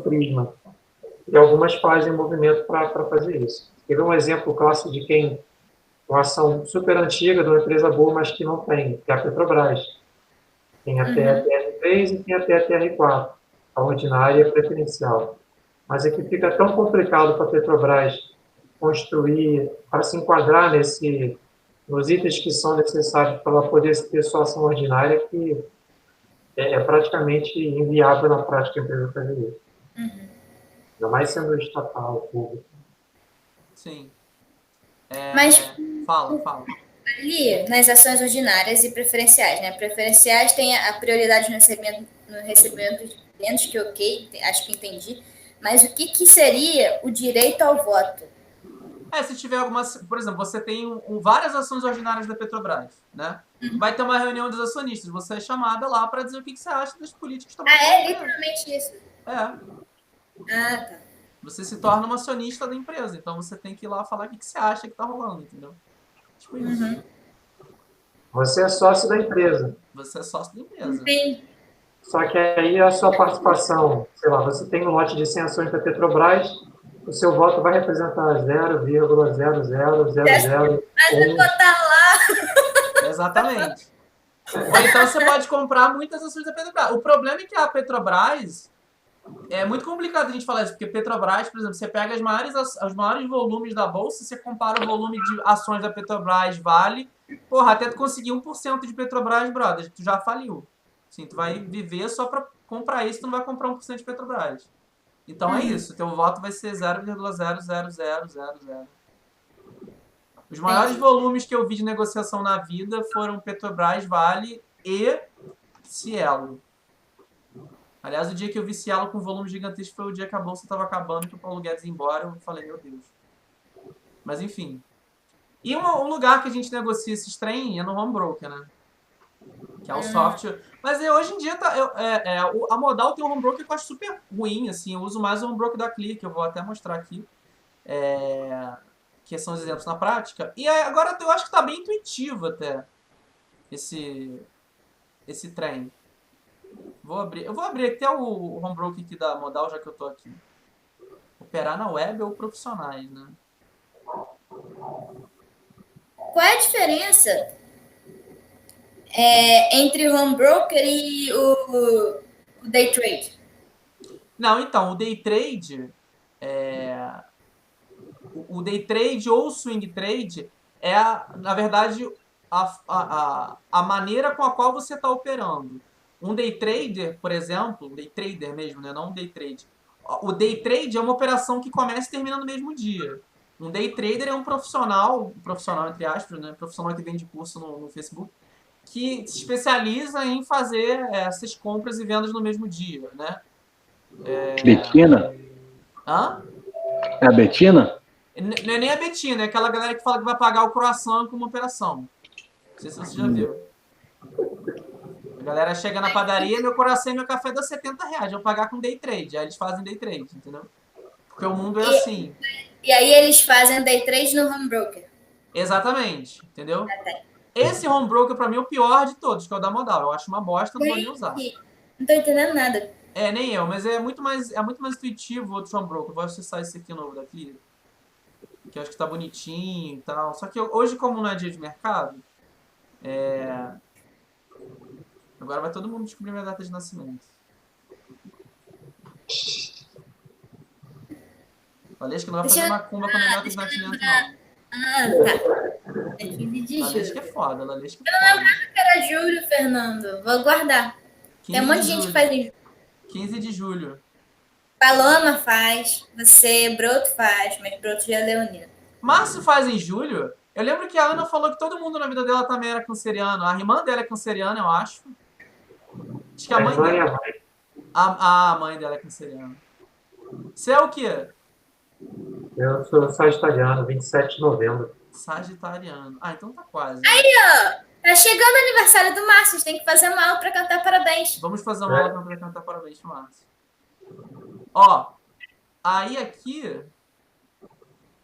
prisma. E algumas fazem movimento para fazer isso. Teve um exemplo clássico de uma ação super antiga de uma empresa boa, mas que não tem, que é a Petrobras. Tem até a TR3 e tem até a TR4, a ordinária e a preferencial. Mas é que fica tão complicado para a Petrobras construir, para se enquadrar nos itens que são necessários para ela poder ter sua ação ordinária, que é praticamente inviável na prática a empresa fazer isso. Ainda mais sendo estatal, público. Sim. Mas Fala. ali, nas ações ordinárias e preferenciais, né? Preferenciais tem a prioridade no recebimento de dividendos, que ok, acho que entendi. Mas o que seria o direito ao voto? Se tiver algumas... Por exemplo, você tem várias ações ordinárias da Petrobras, né? Vai ter uma reunião dos acionistas. Você é chamada lá para dizer o que você acha das políticas tomadas. Literalmente isso. Tá. Você se torna uma acionista da empresa. Então você tem que ir lá falar o que você acha que tá rolando, entendeu? Tipo isso. Você é sócio da empresa. Você é sócio da empresa. Sim. Só que aí a sua participação, sei lá, você tem um lote de 100 ações da Petrobras, o seu voto vai representar 0,0000. Mas eu botar lá. Exatamente. Ou então você pode comprar muitas ações da Petrobras. O problema é que a Petrobras... É muito complicado a gente falar isso, porque Petrobras, por exemplo, você pega os maiores volumes da bolsa, você compara o volume de ações da Petrobras, Vale, porra, até tu conseguir 1% de Petrobras, brother, tu já faliu. Assim, tu vai viver só pra comprar isso, tu não vai comprar 1% de Petrobras. Então é isso, teu voto vai ser 0,00000. Os maiores volumes que eu vi de negociação na vida foram Petrobras, Vale e Cielo. Aliás, o dia que eu vi Cielo com volume gigantesco foi o dia que a bolsa estava acabando, que o Paulo Guedes ia embora. Eu falei, meu Deus. Mas enfim. E um lugar que a gente negocia esses trem é no home broker, né? Que é o software. Mas hoje em dia a Modal tem um home broker que eu acho super ruim, assim. Eu uso mais o home broker da Clear, que eu vou até mostrar aqui. Que são os exemplos na prática. E agora eu acho que está bem intuitivo até esse trem. Eu vou abrir até o home broker aqui da Modal, já que eu tô aqui. Operar na web ou profissionais, né? Qual é a diferença entre o home broker e o day trade? Não, então, o day trade o day trade ou o swing trade é, na verdade, a maneira com a qual você está operando. Um day trader, por exemplo, um day trader mesmo, né? Não um day trade. O day trade é uma operação que começa e termina no mesmo dia. Um day trader é um profissional entre aspas, né? Profissional que vende curso no Facebook, que se especializa em fazer essas compras e vendas no mesmo dia, né? Betina? Hã? É a Betina? Não é nem a Betina, é aquela galera que fala que vai pagar o croissant como operação. Não sei se você já viu. A galera chega na padaria, meu croissant e meu café dá R$70. Eu vou pagar com day trade. Aí eles fazem day trade, entendeu? Porque o mundo é assim. E aí eles fazem day trade no home broker. Exatamente, entendeu? Esse home broker, pra mim, é o pior de todos, que é o da Modal. Eu acho uma bosta, não vou nem usar. Não tô entendendo nada. Nem eu, mas é muito mais intuitivo o outro home broker. Eu vou acessar esse aqui novo daqui, que eu acho que tá bonitinho e tal. Só que hoje, como não é dia de mercado, agora vai todo mundo descobrir minha data de nascimento. Valesca não vai fazer macumba com a minha data de nascimento, não. Ah, tá. É 15 de julho. Valesca é foda, Valesca Eu não lembrava que era julho, Fernando. Vou guardar. Tem um monte de gente que faz em 15 de julho. Paloma faz, você, Broto faz, mas Broto já é leonino. Márcio faz em julho? Eu lembro que a Ana falou que todo mundo na vida dela também era canceriano. A irmã dela é canceriana, eu acho. Acho que a mãe dela... A mãe dela é canceriana. Você é o quê? Eu sou sagitariano, 27 de novembro. Sagitariano. Ah, então tá quase. Aí, ó. Tá chegando o aniversário do Márcio. A gente tem que fazer uma aula pra cantar parabéns. Vamos fazer uma aula pra cantar parabéns pro Márcio. Ó, aí aqui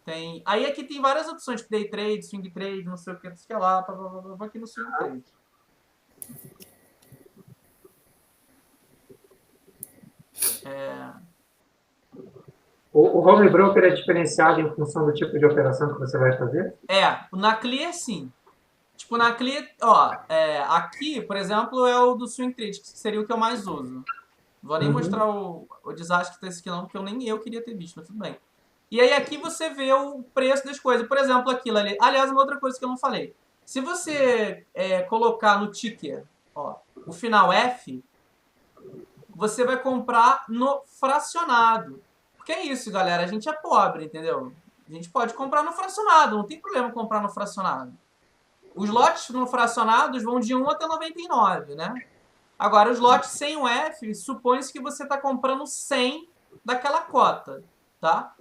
tem várias opções, tipo day trade, swing trade, não sei o que, lá, vou aqui no swing trade. O home broker é diferenciado em função do tipo de operação que você vai fazer? Na Clear, sim. Tipo, na Clear, ó, aqui, por exemplo, é o do swing trade, que seria o que eu mais uso. Vou nem mostrar o desastre que tá esse aqui não, porque nem eu queria ter visto, mas tudo bem. E aí aqui você vê o preço das coisas. Por exemplo, aquilo ali. Aliás, uma outra coisa que eu não falei. Se você colocar no ticker, ó, o final F, você vai comprar no fracionado. Porque é isso, galera. A gente é pobre, entendeu? A gente pode comprar no fracionado. Não tem problema comprar no fracionado. Os lotes no fracionados vão de 1 até 99, né? Agora, os lotes sem o F, supõe-se que você está comprando 100 daquela cota, tá?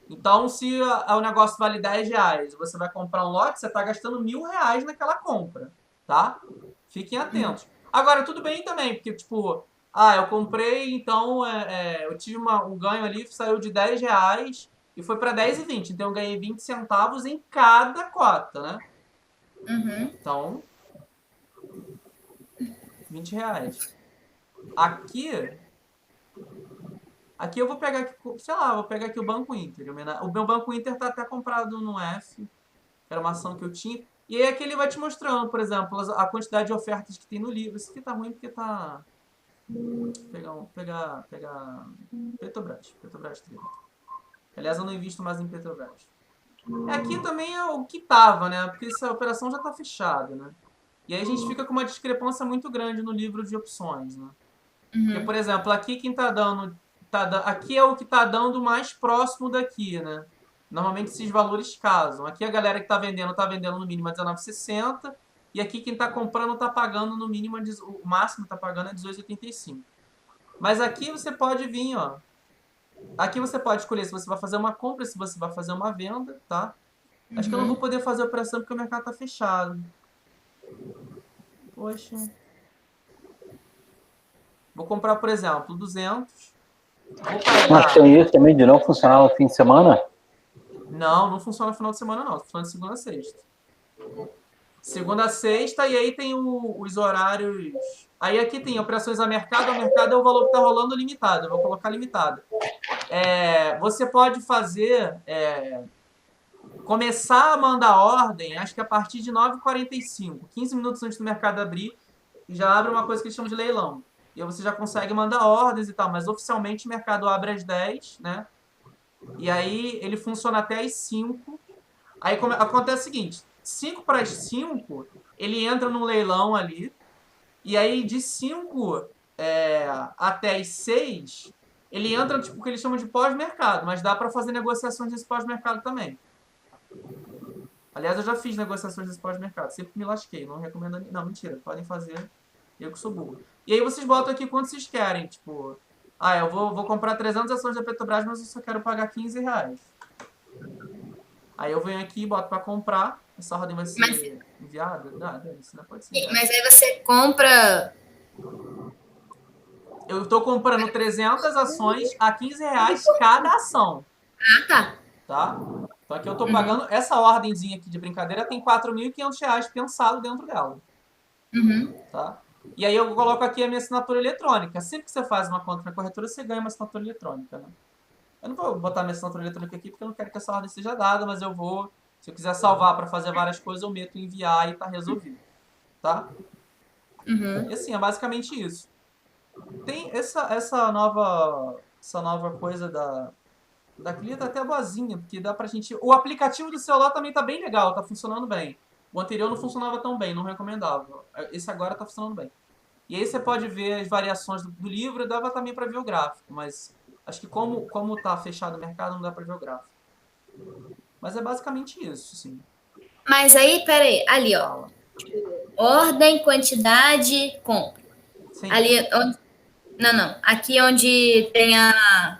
Então, se o negócio vale R$10 e você vai comprar um lote, você está gastando R$1.000 naquela compra, tá? Fiquem atentos. Agora, tudo bem também, porque, tipo, eu comprei, então, eu tive um ganho ali, saiu de R$10 e foi para 10,20. Então, eu ganhei 20 centavos em cada cota, né? Então, R$20. Aqui eu vou pegar aqui, sei lá, vou pegar aqui o Banco Inter. O meu Banco Inter tá até comprado no F. Era uma ação que eu tinha. E aí aqui ele vai te mostrando, por exemplo, a quantidade de ofertas que tem no livro. Isso aqui tá ruim porque tá... Pegar Petrobras 30. Aliás, eu não invisto mais em Petrobras. Aqui também é o que tava, né? Porque essa operação já tá fechada, né? E aí a gente fica com uma discrepância muito grande no livro de opções, né? Porque, por exemplo, aqui quem tá dando... aqui é o que tá dando mais próximo daqui, né? Normalmente esses valores casam. Aqui a galera que tá vendendo no mínimo a R$19,60. E aqui quem tá comprando tá pagando no mínimo, o máximo tá pagando é R$18,85. Mas aqui você pode vir, ó. Aqui você pode escolher se você vai fazer uma compra, se você vai fazer uma venda, tá? Acho que eu não vou poder fazer a operação porque o mercado tá fechado. Poxa. Vou comprar, por exemplo, 200. Vou pagar... Mas tem isso também de não funcionar no fim de semana? Não funciona no final de semana, não. Funciona de segunda a sexta. Segunda a sexta, e aí tem os horários... Aí aqui tem operações a mercado. A mercado é o valor que tá rolando limitado. Eu vou colocar limitado. Você pode fazer... começar a mandar ordem, acho que a partir de 9h45. 15 minutos antes do mercado abrir, já abre uma coisa que eles chamam de leilão. E aí você já consegue mandar ordens e tal. Mas oficialmente o mercado abre às 10, né? E aí ele funciona até às 5. Aí acontece o seguinte, 5 para as 5, ele entra num leilão ali, e aí de 5 até as 6, ele entra tipo o que eles chamam de pós-mercado, mas dá para fazer negociações desse pós-mercado também. Aliás, eu já fiz negociações desse pós-mercado, sempre me lasquei, não recomendo... Não, mentira, podem fazer, eu que sou burro. E aí vocês botam aqui quanto vocês querem, tipo... eu vou comprar 300 ações da Petrobras, mas eu só quero pagar R$15. Aí eu venho aqui e boto para comprar. Essa ordem vai ser enviada? Isso não pode ser enviado. Mas aí você compra... Eu estou comprando 300 ações a R$15 cada ação. Tá? Então aqui eu estou pagando... Essa ordemzinha aqui de brincadeira tem R$4.500 pensado dentro dela. Tá? E aí eu coloco aqui a minha assinatura eletrônica. Sempre que você faz uma conta na corretora, você ganha uma assinatura eletrônica, né? Eu não vou botar minha assinatura eletrônica aqui porque eu não quero que essa ordem seja dada, mas eu vou... Se eu quiser salvar para fazer várias coisas, eu meto em enviar e tá resolvido. Tá? E assim, é basicamente isso. Tem essa nova coisa da Clear, tá até boazinha, porque dá pra gente... O aplicativo do celular também tá bem legal, tá funcionando bem. O anterior não funcionava tão bem, não recomendava. Esse agora tá funcionando bem. E aí você pode ver as variações do livro, dava também para ver o gráfico, mas acho que como tá fechado o mercado, não dá para ver o gráfico. Mas é basicamente isso, sim. Mas aí, peraí, ali, ó. Ordem, quantidade, compra. Sim. Ali, onde... Não. Aqui onde tem a...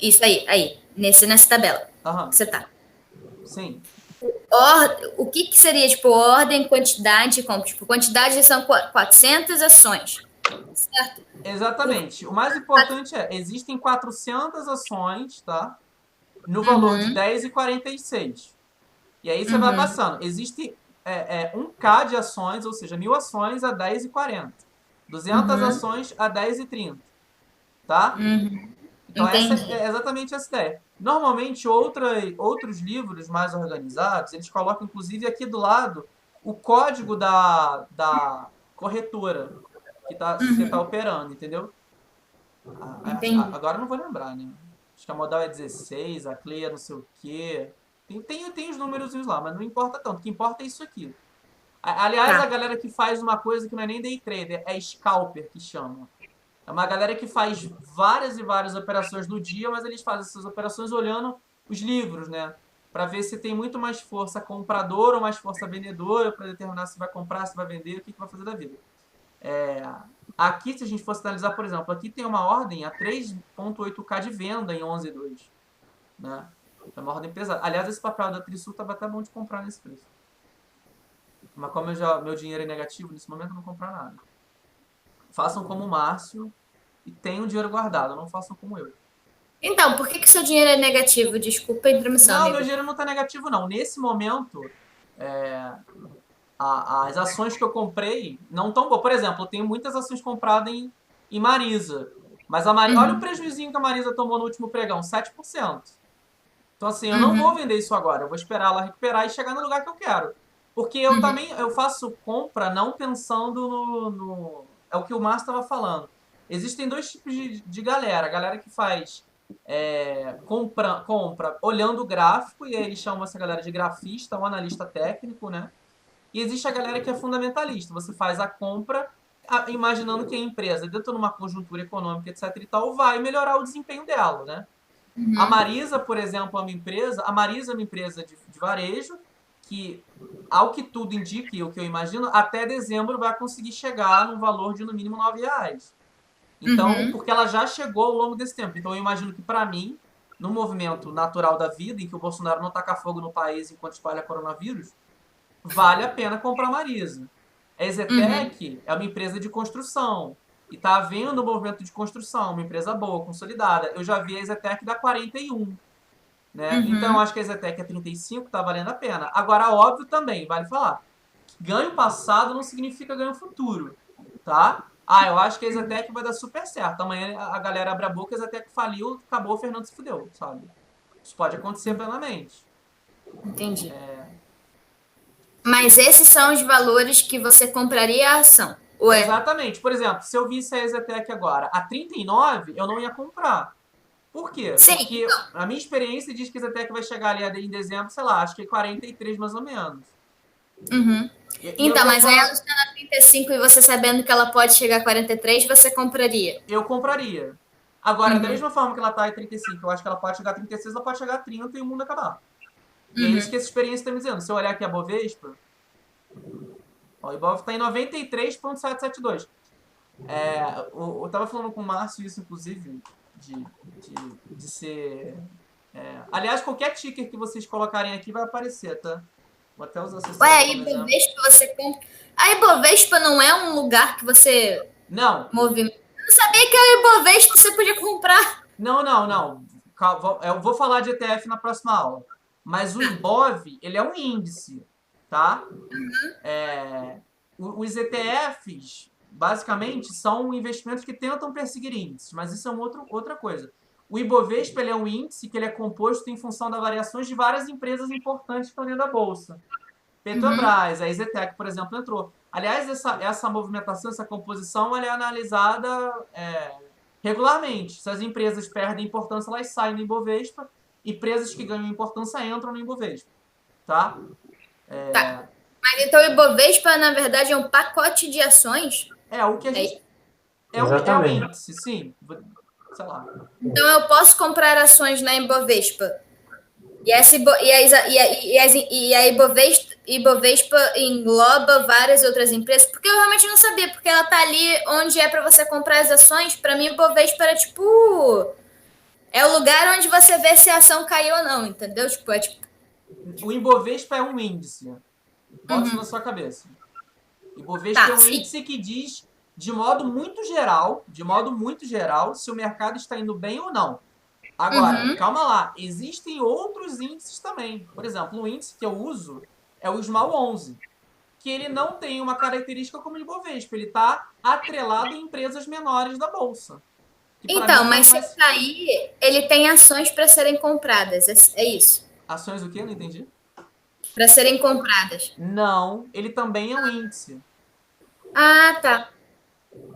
Isso aí. Nessa tabela. Você tá. Sim. O que seria, tipo, ordem, quantidade e compra? Tipo, quantidade são 400 ações, certo? Exatamente. O mais importante existem 400 ações, tá? No valor de R$10,46. E aí você vai passando. Existe 1K de ações, ou seja, 1.000 ações a R$10,40. 200 ações a R$10,30. Tá? Então essa é exatamente essa ideia. Normalmente outros livros mais organizados, eles colocam inclusive aqui do lado o código da corretora que tá operando, entendeu? Agora eu não vou lembrar, né? Acho que a Modal é 16, a Clear não sei o quê. Tem os números lá, mas não importa tanto. O que importa é isso aqui. Aliás, a galera que faz uma coisa que não é nem day trader, é scalper que chama. É uma galera que faz várias e várias operações no dia, mas eles fazem essas operações olhando os livros, né? Para ver se tem muito mais força compradora ou mais força vendedora, para determinar se vai comprar, se vai vender, o que vai fazer da vida. Aqui, se a gente fosse analisar, por exemplo, aqui tem uma ordem a 3,8K de venda em 11,2. Né? É uma ordem pesada. Aliás, esse papel da Trisul estava até bom de comprar nesse preço. Mas como meu dinheiro é negativo, nesse momento eu não vou comprar nada. Façam como o Márcio e tenham dinheiro guardado, não façam como eu. Então, por que seu dinheiro é negativo? Desculpa a intromissão. Não, meu dinheiro não está negativo, não. Nesse momento, as ações que eu comprei não estão boas. Por exemplo, eu tenho muitas ações compradas em Marisa. Mas a Marisa, olha o prejuízinho que a Marisa tomou no último pregão, 7%. Então, assim, eu não vou vender isso agora. Eu vou esperar ela recuperar e chegar no lugar que eu quero. Porque eu também eu faço compra não pensando no. É o que o Márcio estava falando. Existem dois tipos de galera. A galera que faz compra olhando o gráfico, e aí eles chamam essa galera de grafista ou analista técnico, né? E existe a galera que é fundamentalista. Você faz a compra imaginando que a empresa, dentro de uma conjuntura econômica, etc e tal, vai melhorar o desempenho dela, né? A Marisa, por exemplo, é uma empresa. A Marisa é uma empresa de varejo que, ao que tudo indica, e o que eu imagino, até dezembro vai conseguir chegar num valor de no mínimo R$9. Então, porque ela já chegou ao longo desse tempo. Então, eu imagino que, para mim, no movimento natural da vida, em que o Bolsonaro não taca fogo no país enquanto espalha coronavírus, vale a pena comprar a Marisa. A Ezetec é uma empresa de construção. E está havendo um movimento de construção, uma empresa boa, consolidada. Eu já vi a Ezetec da 41. Né? Então, eu acho que a Ezetec é 35, está valendo a pena. Agora, óbvio também, vale falar, ganho passado não significa ganho futuro. Tá? Eu acho que a Ezetec vai dar super certo. Amanhã a galera abre a boca, a Ezetec faliu, acabou, o Fernando se fudeu, sabe? Isso pode acontecer plenamente. Entendi. Mas esses são os valores que você compraria a ação. Exatamente. Por exemplo, se eu visse a Ezetec agora a 39, eu não ia comprar. Por quê? Sim, Porque a minha experiência diz que a Ezetec vai chegar ali em dezembro, sei lá, acho que 43 mais ou menos. Então, mas aí ela está na 35 e você sabendo que ela pode chegar a 43, você compraria? Eu compraria. Agora, da mesma forma que ela está em 35, eu acho que ela pode chegar a 36, ela pode chegar a 30 e o mundo acabar. E é isso que essa experiência está me dizendo. Se eu olhar aqui a Bovespa, o Ibov está em 93,772. Eu estava falando com o Márcio isso, inclusive, de ser... aliás, qualquer ticker que vocês colocarem aqui vai aparecer, tá? Vou até usar essa Ué, a Ibovespa você compra... A Ibovespa não é um lugar que você... Não. Movimenta. Eu não sabia que a Ibovespa você podia comprar. Não. Eu vou falar de ETF na próxima aula. Mas o Ibov, ele é um índice, tá? Os ETFs, basicamente, são investimentos que tentam perseguir índices, mas isso é outra coisa. O Ibovespa, ele é um índice que ele é composto em função das variações de várias empresas importantes que estão dentro da Bolsa. Petrobras, a Ezetec, por exemplo, entrou. Aliás, essa movimentação, essa composição, ela é analisada regularmente. Se as empresas perdem importância, elas saem do Ibovespa. Empresas que ganham importância entram no Ibovespa. Tá? Tá. Mas então o Ibovespa, na verdade, é um pacote de ações? O que a gente... É um índice, sim. Sei lá. Então eu posso comprar ações na Ibovespa. E a Ibovespa engloba várias outras empresas, porque eu realmente não sabia, porque ela tá ali onde é para você comprar as ações. Para mim, Ibovespa era tipo... É o lugar onde você vê se a ação caiu ou não, entendeu? O Ibovespa é um índice. Bota isso na sua cabeça. Ibovespa é um índice que diz, de modo muito geral, se o mercado está indo bem ou não. Agora, calma lá, existem outros índices também. Por exemplo, um índice que eu uso é o SMAL 11, que ele não tem uma característica como o Ibovespa, ele está atrelado em empresas menores da Bolsa. Então, mas se cair, ele tem ações para serem compradas, é isso? Ações o quê? Não entendi. Para serem compradas. Não, ele também é um índice. Ah, tá.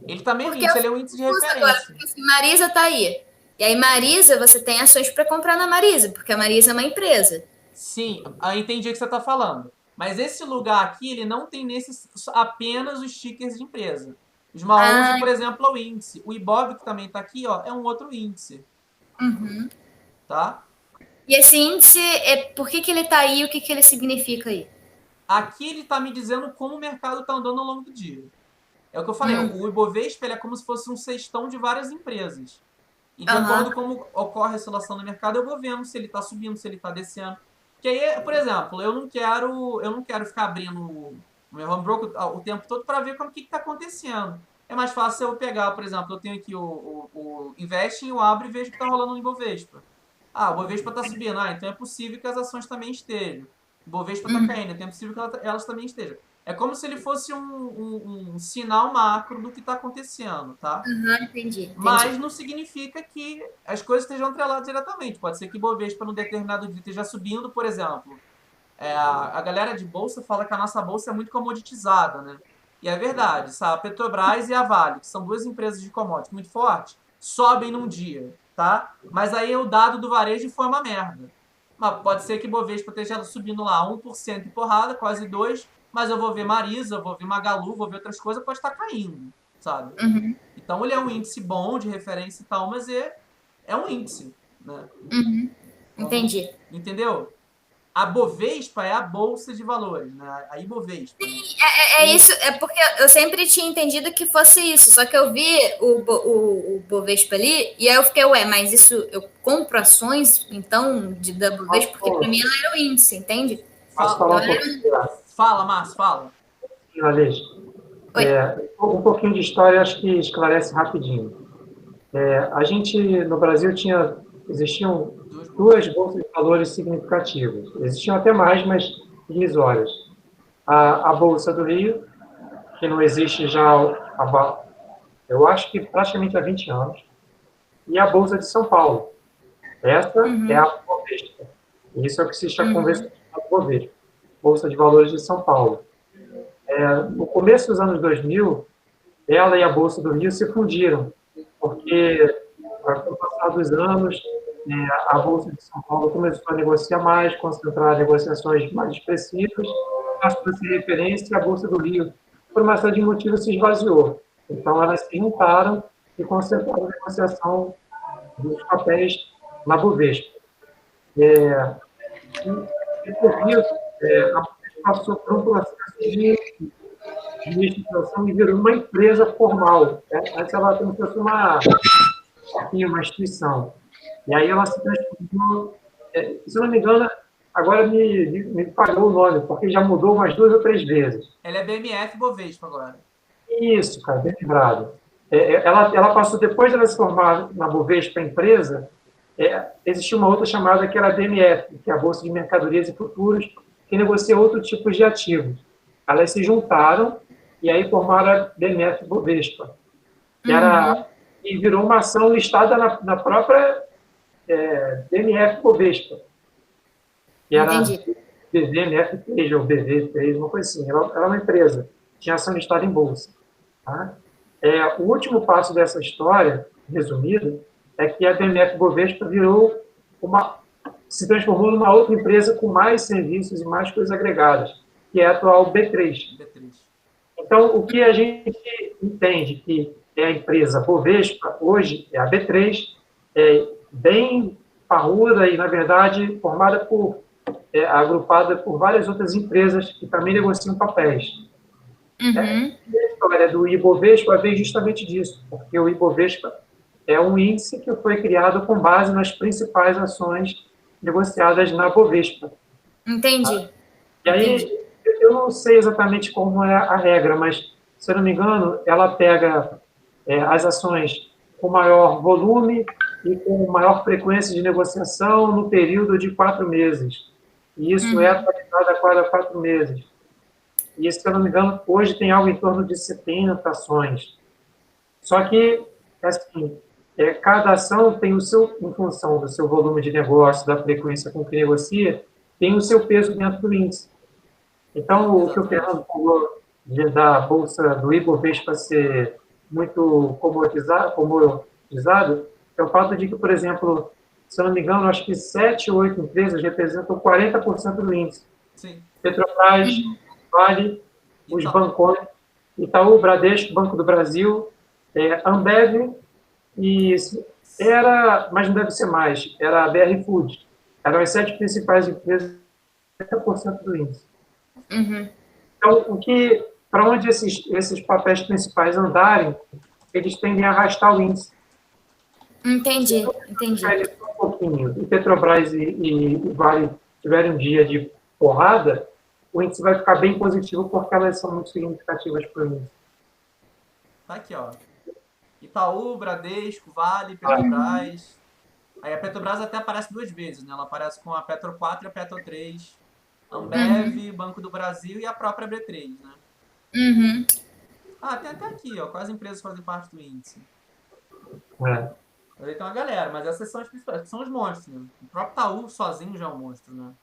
Ele também é um índice, ele é um índice de referência. Agora, porque assim, Marisa tá aí. E aí, Marisa, você tem ações para comprar na Marisa, porque a Marisa é uma empresa. Sim, eu entendi o que você está falando. Mas esse lugar aqui, ele não tem apenas os tickers de empresa. O SMAL 11, por exemplo, é o índice. O Ibov, que também está aqui, ó, é um outro índice. Tá? E esse índice, por que ele está aí e o que ele significa aí? Aqui ele está me dizendo como o mercado está andando ao longo do dia. É o que eu falei, o Ibovespa ele é como se fosse um cestão de várias empresas. E de acordo com como ocorre a oscilação no mercado, eu vou vendo se ele está subindo, se ele está descendo. Porque aí, por exemplo, eu não quero ficar abrindo o meu home broker o tempo todo para ver o que está acontecendo. É mais fácil eu pegar, por exemplo, eu tenho aqui o Investing, eu abro e vejo o que está rolando no Ibovespa. O Ibovespa está subindo, então é possível que as ações também estejam. O Ibovespa está caindo, então é possível que elas também estejam. É como se ele fosse um sinal macro do que está acontecendo, tá? Entendi. Mas não significa que as coisas estejam atreladas diretamente. Pode ser que o Ibovespa, num determinado dia, esteja subindo, por exemplo. A galera de bolsa fala que a nossa bolsa é muito comoditizada, né? E é verdade, sabe? A Petrobras e a Vale, que são duas empresas de commodities muito fortes, sobem num dia, tá? Mas aí o dado do varejo foi uma merda. Mas pode ser que o Bovespa esteja subindo lá 1% de porrada, quase 2%, mas eu vou ver Marisa, eu vou ver Magalu, vou ver outras coisas, pode estar caindo, sabe? Uhum. Então ele é um índice bom de referência e tal, mas é um índice, né? Uhum. Entendi. Entendeu? A Bovespa é a bolsa de valores, né? A Ibovespa. Né? É isso, é porque eu sempre tinha entendido que fosse isso, só que eu vi o Bovespa ali, e aí eu fiquei, mas isso, eu compro ações, então, da Bovespa, porque para mim ela era o índice, entende? Posso falar um pouquinho? Fala, Márcio, fala. Alês. Um pouquinho de história, acho que esclarece rapidinho. A gente, no Brasil, existiam duas bolsas de valores significativas. Existiam até mais, mas irrisórias. A Bolsa do Rio, que não existe já, eu acho que praticamente há 20 anos, e a Bolsa de São Paulo. Essa é a Bovespa. Isso é o que se chama convencional Bovespa, Bolsa de Valores de São Paulo. No começo dos anos 2000, ela e a Bolsa do Rio se fundiram, porque, com o passar dos anos, a Bolsa de São Paulo começou a negociar mais, concentrar negociações mais expressivas, passou a ser referência, e a Bolsa do Rio, por uma série de motivos, se esvaziou. Então, elas se juntaram e concentraram a negociação dos papéis na Bovespa. Depois disso, a Bovespa passou por um processo de instituição e virou uma empresa formal. Antes ela como se fosse uma instituição. E aí ela se transformou, se não me engano, agora me falhou o nome, porque já mudou umas 2 ou 3 vezes. Ela é BMF Bovespa agora. Isso, cara, bem lembrado. Ela passou, depois de ela se formar na Bovespa empresa, existia uma outra chamada que era a BMF, que é a Bolsa de Mercadorias e Futuros, que negocia outro tipo de ativos. Elas se juntaram e aí formaram a BMF Bovespa, e virou uma ação listada na própria BMF Bovespa, que era BVMF3 ou BV3, uma coisa assim. Ela era uma empresa, tinha ação listada em bolsa. Tá? O último passo dessa história, resumido, é que a BMF Bovespa se transformou numa outra empresa com mais serviços e mais coisas agregadas, que é a atual B3. Então, o que a gente entende que é a empresa Bovespa, hoje, é a B3, bem parruda e, na verdade, agrupada por várias outras empresas que também negociam papéis. A história do Ibovespa veio justamente disso, porque o Ibovespa é um índice que foi criado com base nas principais ações negociadas na Bovespa. Entendi. E aí, eu não sei exatamente como é a regra, mas, se eu não me engano, ela pega as ações com maior volume e com maior frequência de negociação no período de 4 meses. E isso é atualizado a cada 4 meses. E, se eu não me engano, hoje tem algo em torno de 70 ações. Só que, assim, cada ação tem em função do seu volume de negócio, da frequência com que negocia, tem o seu peso dentro do índice. Então, o que o Fernando falou da bolsa do Ibovespa ser muito comoditizado é o fato de que, por exemplo, se eu não me engano, acho que 7 ou 8 empresas representam 40% do índice. Sim. Petrobras, Vale, os bancões, Itaú, Bradesco, Banco do Brasil, Ambev, mas não deve ser mais, era a BR Foods. Eram as 7 principais empresas, 40% do índice. Então, para onde esses papéis principais andarem, eles tendem a arrastar o índice. Entendi. Um pouquinho, e Petrobras e Vale tiverem um dia de porrada, o índice vai ficar bem positivo porque elas são muito significativas para o índice. Tá aqui, ó. Itaú, Bradesco, Vale, Petrobras. Aí a Petrobras até aparece 2 vezes, né? Ela aparece com a Petro 4 e a Petro 3. Ambev, Banco do Brasil e a própria B3, né? Tem até aqui, ó. Quais empresas fazem parte do índice? Aí tem uma galera, mas essas são as principais, são os monstros, né? O próprio Itaú sozinho já é um monstro, né?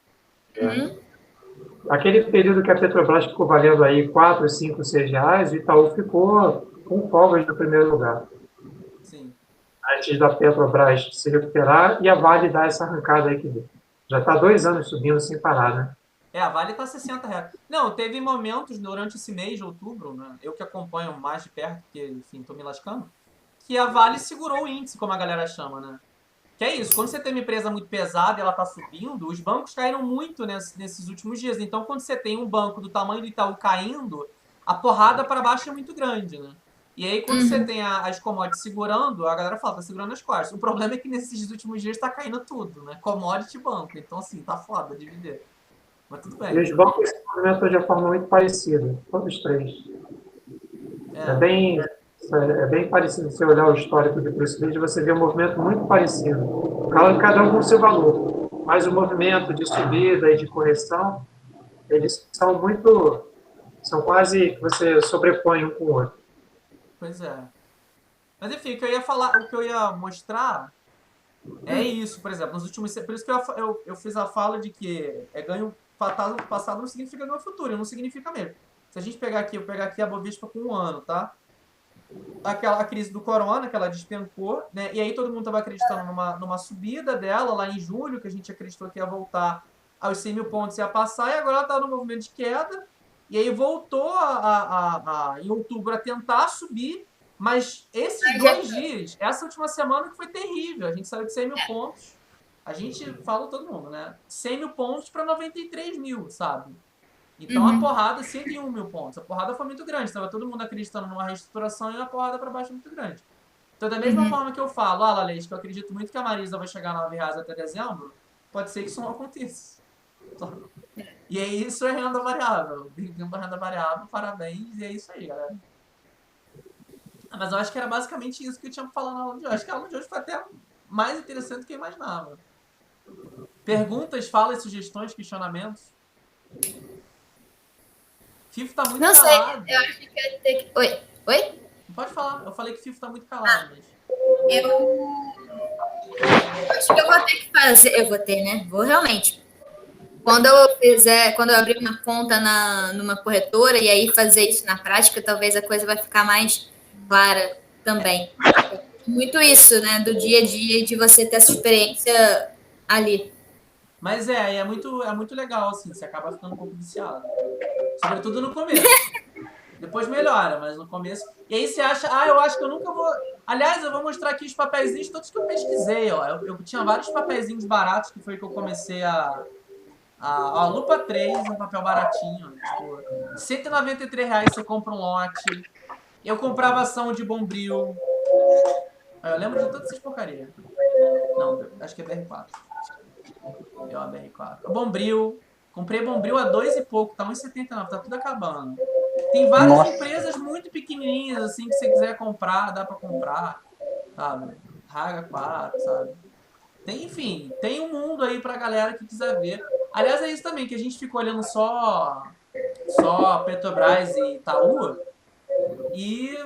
Aquele período que a Petrobras ficou valendo aí 4, 5, 6 reais, o Itaú ficou com folgas no primeiro lugar. Sim. Antes da Petrobras se recuperar e a Vale dar essa arrancada aí que deu. Já está 2 anos subindo sem parar, né? A Vale tá R$60. Não, teve momentos durante esse mês de outubro, né? Eu que acompanho mais de perto, porque, enfim, tô me lascando, que a Vale segurou o índice, como a galera chama, né? Que é isso, quando você tem uma empresa muito pesada e ela tá subindo, os bancos caíram muito nesses últimos dias. Então, quando você tem um banco do tamanho do Itaú caindo, a porrada para baixo é muito grande, né? E aí, quando você tem as commodities segurando, a galera fala, tá segurando as costas. O problema é que nesses últimos dias tá caindo tudo, né? Commodity e banco. Então, assim, tá foda de vender. Mas tudo bem. E os bancos se movimentam de forma muito parecida, todos três. É bem parecido. Se você olhar o histórico de preço deles, você vê um movimento muito parecido. Claro que cada um com o seu valor. Mas o movimento de subida e de correção, eles são muito... São quase que você sobrepõe um com o outro. Pois é. Mas enfim, o que eu ia falar, o que eu ia mostrar é isso, por exemplo, nos últimos. Por isso que eu fiz a fala de que ganho passado não significa ganho futuro, não significa mesmo. Se a gente pegar aqui, eu pegar aqui a Bovespa com 1 ano, tá? A crise do corona, que ela despencou, né? E aí todo mundo estava acreditando numa subida dela lá em julho, que a gente acreditou que ia voltar aos 100 mil pontos e ia passar, e agora ela está no movimento de queda. E aí voltou em outubro a tentar subir, mas esses 2 dias, essa última semana que foi terrível. A gente saiu de 100 mil pontos. A gente fala todo mundo, né? 100 mil pontos para 93 mil, sabe? Então a porrada, 101 mil pontos. A porrada foi muito grande. Estava todo mundo acreditando numa reestruturação e a porrada para baixo muito grande. Então, da mesma forma que eu falo, Lalês, que eu acredito muito que a Marisa vai chegar a R$9 até dezembro, pode ser que isso não aconteça. E aí isso é renda variável. Bem-vindo à renda variável, parabéns, e é isso aí, galera. Mas eu acho que era basicamente isso que eu tinha pra falar na aula de hoje. Acho que a aula de hoje foi até mais interessante do que eu imaginava. Perguntas, falas, sugestões, questionamentos? FIFO tá muito calado. Não sei, eu acho que ia ter que... Oi? Pode falar, eu falei que FIFO tá muito calado. Eu acho que eu vou ter que fazer... Eu vou ter, né? Vou realmente. Quando eu abrir uma conta numa corretora e aí fazer isso na prática, talvez a coisa vai ficar mais clara também. Muito isso, né? Do dia a dia, de você ter essa experiência ali. Mas é muito legal, assim, você acaba ficando um pouco viciado. Sobretudo no começo. Depois melhora, mas no começo... E aí você acha, eu acho que eu nunca vou... Aliás, eu vou mostrar aqui os papeizinhos todos que eu pesquisei, ó. Eu tinha vários papeizinhos baratos, que foi que eu comecei a Lupa 3, um papel baratinho. Tipo, R$193 você compra um lote. Eu comprava ação de Bombril. Eu lembro de todas essas porcarias. Não, acho que é BR4. É uma BR4. Bombril. Comprei Bombril a 2 e pouco, tá 1,79, tá tudo acabando. Tem várias empresas muito pequenininhas, assim, que você quiser comprar, dá pra comprar. Sabe? Raga 4, sabe? Enfim, tem um mundo aí pra galera que quiser ver. Aliás, é isso também, que a gente ficou olhando só Petrobras e Itaú. E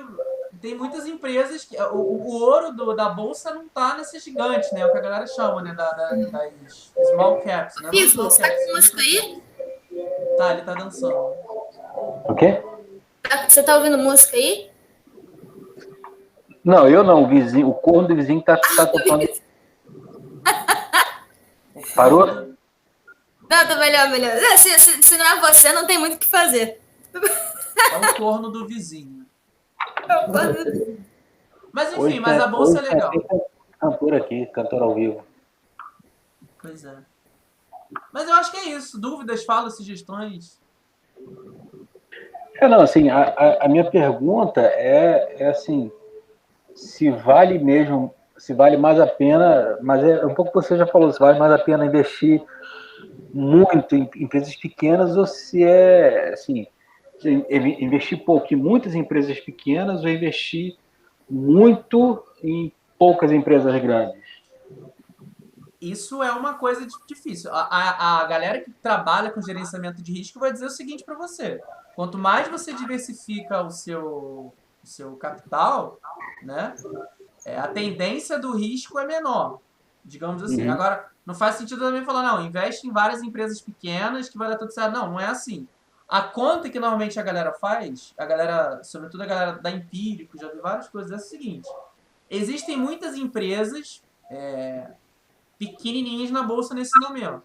tem muitas empresas que... O ouro da bolsa não tá nesses gigantes, né? É o que a galera chama, né? Das small caps, né? Isso, você tá com música aí? Tá, ele tá dançando. O quê? Você tá ouvindo música aí? Não, eu não. O vizinho, o corno do vizinho tá tocando. Parou? Não, tá melhor. Se não é você, não tem muito o que fazer. É o corno do vizinho. Mas enfim, Hoje a bolsa é legal. Cantor aqui, cantor ao vivo. Pois é. Mas eu acho que é isso. Dúvidas, falas, sugestões? Não, assim, a minha pergunta é assim, se vale mesmo, se vale mais a pena, mas é um pouco que você já falou, se vale mais a pena investir muito em empresas pequenas ou se é, assim, investir pouco em muitas empresas pequenas ou investir muito em poucas empresas grandes? Isso é uma coisa difícil. A galera que trabalha com gerenciamento de risco vai dizer o seguinte para você. Quanto mais você diversifica o seu capital, né, a tendência do risco é menor, digamos assim. Agora, Não faz sentido também falar, não, investe em várias empresas pequenas que vai dar tudo certo. Não, não é assim. A conta que normalmente a galera faz, sobretudo a galera da Empírico, já vi várias coisas, é o seguinte. Existem muitas empresas pequenininhas na bolsa nesse momento.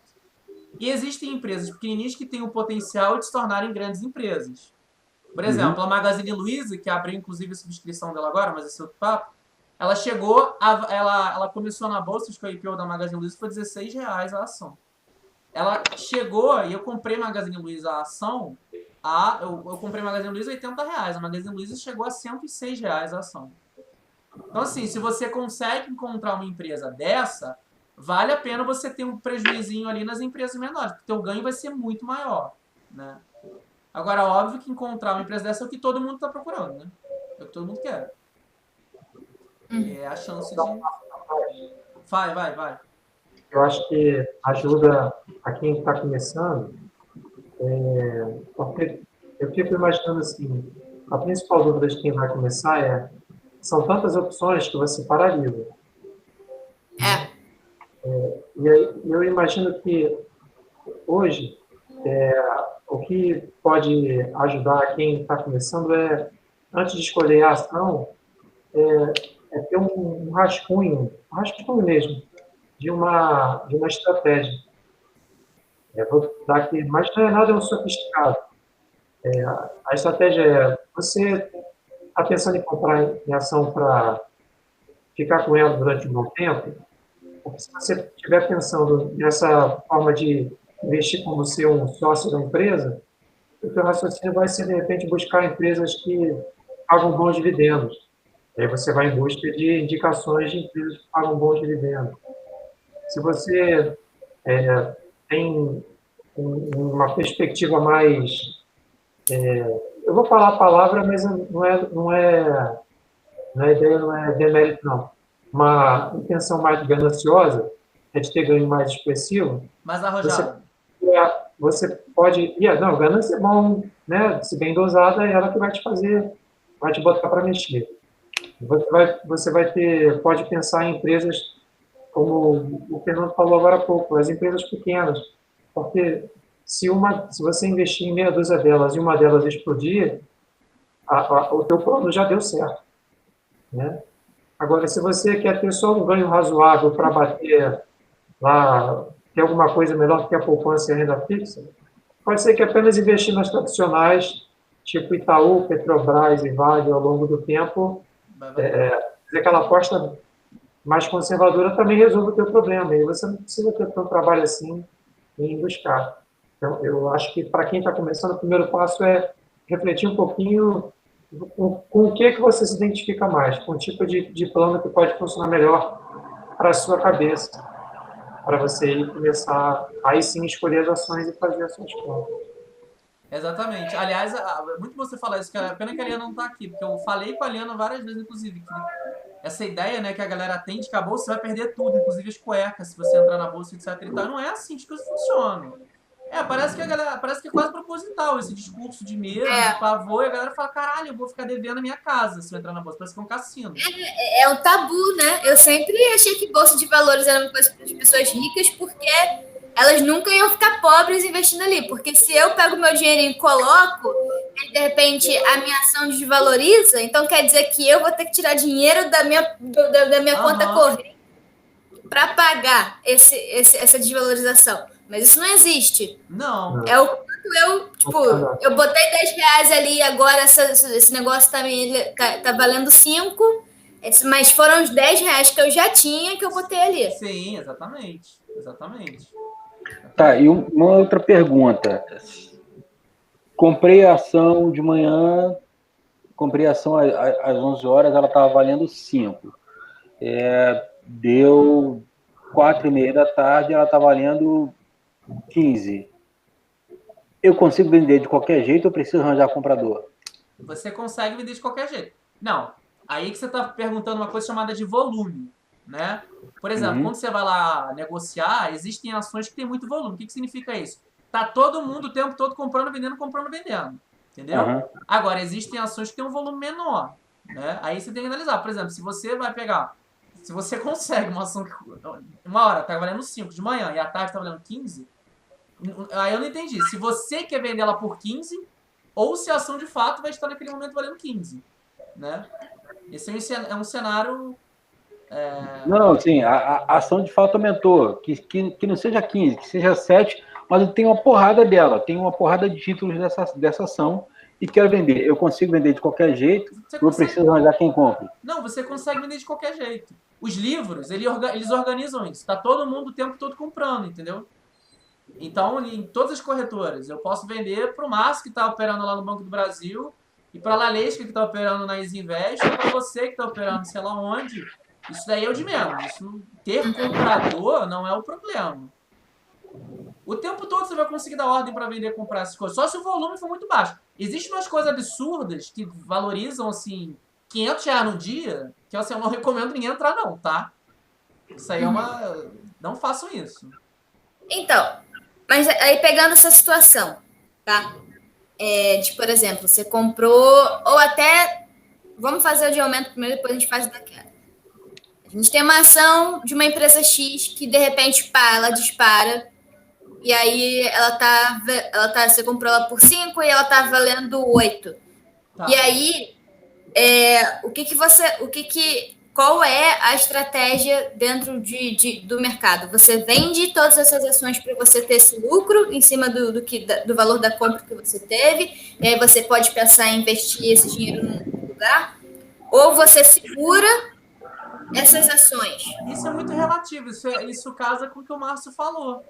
E existem empresas pequenininhas que têm o potencial de se tornarem grandes empresas. Por exemplo, a Magazine Luiza, que abriu inclusive a subscrição dela agora, mas esse é outro papo, ela ela começou na bolsa, acho que o IPO da Magazine Luiza foi R$16 a ação. Ela chegou, e eu comprei Magazine Luiza a ação, eu comprei Magazine Luiza R$80, a Magazine Luiza chegou a R$106 a ação. Então assim, se você consegue encontrar uma empresa dessa, vale a pena você ter um prejuizinho ali nas empresas menores, porque o teu ganho vai ser muito maior, né? Agora, óbvio que encontrar uma empresa dessa é o que todo mundo está procurando, né? É o que todo mundo quer. É a chance de... Vai. Eu acho que ajuda a quem está começando, porque eu fico imaginando assim, a principal dúvida de quem vai começar são tantas opções que você paralisa. E aí, eu imagino que hoje o que pode ajudar quem está começando antes de escolher a ação, ter um rascunho mesmo, de uma estratégia. Vou dar aqui, mas não é nada sofisticado. A estratégia você está pensando em comprar em ação para ficar com ela durante um bom tempo, porque se você estiver pensando nessa forma de investir como ser um sócio da empresa, o seu raciocínio vai ser, de repente, buscar empresas que pagam bons dividendos. Aí você vai em busca de indicações de empresas que pagam bons dividendos. Se você tem uma perspectiva mais... eu vou falar a palavra, mas não é ideia, não é demérito, não. Uma intenção mais gananciosa, de ter ganho mais expressivo. Mais arrojado. Você pode... Não, ganância é bom, né? Se bem dosada, é ela que vai te botar para mexer. Você pode pensar em empresas como o Fernando falou agora há pouco, as empresas pequenas, porque se você investir em meia dúzia delas e uma delas explodir, o teu plano já deu certo, né? Agora, se você quer ter só um ganho razoável para bater lá, ter alguma coisa melhor que a poupança e a renda fixa, pode ser que apenas investir nas tradicionais, tipo Itaú, Petrobras e Vale, ao longo do tempo, aquela aposta mais conservadora também resolve o teu problema. E você não precisa ter tanto trabalho assim em buscar. Então, eu acho que para quem está começando, o primeiro passo é refletir um pouquinho com o que você se identifica mais, com o tipo de plano que pode funcionar melhor para a sua cabeça, para você começar, aí sim, escolher as ações e fazer as suas contas. Exatamente. Aliás, é muito você falar isso, que a pena que a Liana não está aqui, porque eu falei com a Liana várias vezes, inclusive, que essa ideia, né, que a galera tem de que a bolsa você vai perder tudo, inclusive as cuecas, se você entrar na bolsa, etc. E tal. Não é assim que as coisas funcionam. Parece que é quase proposital esse discurso de medo, de pavor, e a galera fala, caralho, eu vou ficar devendo a minha casa se eu entrar na bolsa, parece que é um cassino. É um tabu, né? Eu sempre achei que bolsa de valores era uma coisa para as pessoas ricas, porque elas nunca iam ficar pobres investindo ali, porque se eu pego meu dinheiro e coloco, e de repente a minha ação desvaloriza, então quer dizer que eu vou ter que tirar dinheiro da minha conta corrente para pagar essa desvalorização. Mas isso não existe. Não. É o quanto eu botei R$10 ali, agora esse negócio tá valendo 5, mas foram os R$10 que eu já tinha que eu botei ali. Sim, exatamente. Tá, e uma outra pergunta. Comprei a ação de manhã, comprei a ação às 11 horas, ela estava valendo 5. Deu 4h30 da tarde, ela está valendo 15. Eu consigo vender de qualquer jeito ou preciso arranjar comprador? Você consegue vender de qualquer jeito. Não, aí que você está perguntando uma coisa chamada de volume, né? Por exemplo, quando você vai lá negociar, existem ações que tem muito volume. O que significa isso? Tá todo mundo o tempo todo comprando, vendendo. Entendeu? Agora, existem ações que têm um volume menor, né? Aí você tem que analisar. Por exemplo, se você vai pegar... Se você consegue uma ação que uma hora tá valendo 5 de manhã e à tarde tá valendo 15, aí eu não entendi. Se você quer vender ela por 15 ou se a ação de fato vai estar naquele momento valendo 15, né? Esse é um cenário... Não, sim, a ação de fato aumentou. Que não seja 15, que seja 7, mas eu tenho uma porrada dela. Tenho uma porrada de títulos dessa ação e quero vender. Eu consigo vender de qualquer jeito, eu preciso arranjar quem compre. Não, você consegue vender de qualquer jeito. Os livros, eles organizam isso. Tá todo mundo o tempo todo comprando, entendeu? Então, em todas as corretoras, eu posso vender para o Márcio, que está operando lá no Banco do Brasil, e para a Lalesca, que está operando na Easy Invest, e para você, que está operando sei lá onde. Isso daí é o de menos. Ter comprador não é o problema. O tempo todo você vai conseguir dar ordem para vender e comprar essas coisas. Só se o volume for muito baixo. Existem umas coisas absurdas que valorizam, assim, R$500 no dia, que assim, eu não recomendo ninguém entrar, não, tá? Isso aí é uma... Não façam isso. Então, mas aí pegando essa situação, tá? Por exemplo, você comprou, ou até, vamos fazer o de aumento primeiro, depois a gente faz o da queda. A gente tem uma ação de uma empresa X que, de repente, ela dispara, e aí você comprou ela por 5 e ela tá valendo 8. Tá. E aí, qual é a estratégia dentro do mercado? Você vende todas essas ações para você ter esse lucro em cima do valor da compra que você teve, e aí você pode pensar em investir esse dinheiro num lugar, ou você segura essas ações. Isso é muito relativo, isso casa com o que o Márcio falou.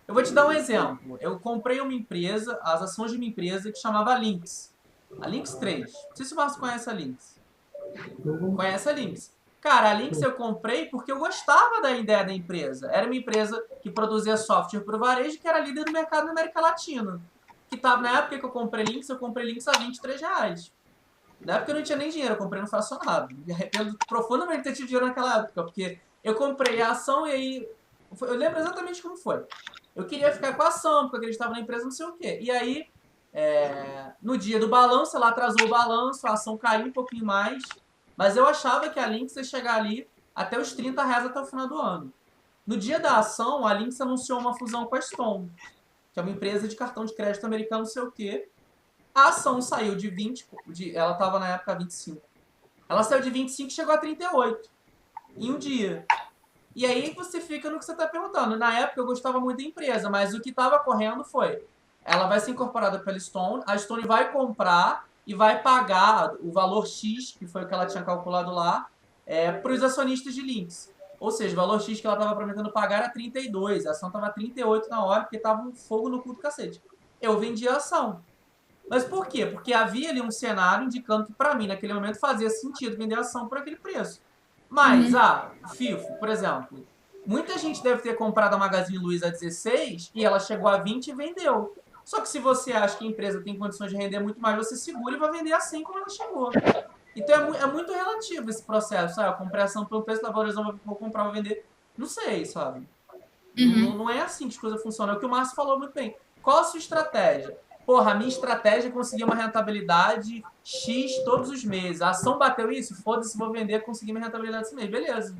Eu vou te dar um exemplo. Eu comprei uma empresa, as ações de uma empresa que chamava Lynx. A Lynx 3. Não sei se o Márcio conhece a Lynx. Conhece a Lynx. Cara, a Lynx eu comprei porque eu gostava da ideia da empresa. Era uma empresa que produzia software para o varejo, que era líder do mercado na América Latina. Na época que eu comprei Lynx a R$23. Na época eu não tinha nem dinheiro, eu comprei no fracionado. Me arrependo profundamente de ter tido dinheiro naquela época, porque eu comprei a ação e aí... Eu lembro exatamente como foi. Eu queria ficar com a ação, porque eu acreditava na empresa, não sei o quê. E aí, no dia do balanço, ela atrasou o balanço, a ação caiu um pouquinho mais, mas eu achava que a Lynx ia chegar ali até os R$30 até o final do ano. No dia da ação, a Lynx anunciou uma fusão com a Stone, que é uma empresa de cartão de crédito americano, não sei o quê. A ação saiu de 20, ela estava na época 25. Ela saiu de 25 e chegou a 38 em um dia. E aí você fica no que você está perguntando. Na época eu gostava muito da empresa, mas o que estava correndo foi, ela vai ser incorporada pela Stone, a Stone vai comprar e vai pagar o valor X, que foi o que ela tinha calculado lá, para os acionistas de Lynx. Ou seja, o valor X que ela estava prometendo pagar era 32, a ação estava 38 na hora, porque estava um fogo no cu do cacete. Eu vendi a ação. Mas por quê? Porque havia ali um cenário indicando que, para mim, naquele momento, fazia sentido vender a ação por aquele preço. Mas, FIFO, por exemplo, muita gente deve ter comprado a Magazine Luiza a 16 e ela chegou a 20 e vendeu. Só que se você acha que a empresa tem condições de render muito mais, você segura e vai vender assim como ela chegou. Então é muito relativo esse processo, sabe? Eu comprei a ação pelo preço da valorização, vou comprar, vou vender. Não sei, sabe? Não é assim que as coisas funcionam. É o que o Márcio falou muito bem. Qual a sua estratégia? Porra, a minha estratégia é conseguir uma rentabilidade X todos os meses. A ação bateu isso? Foda-se, vou vender, conseguir minha rentabilidade esse mês. Beleza.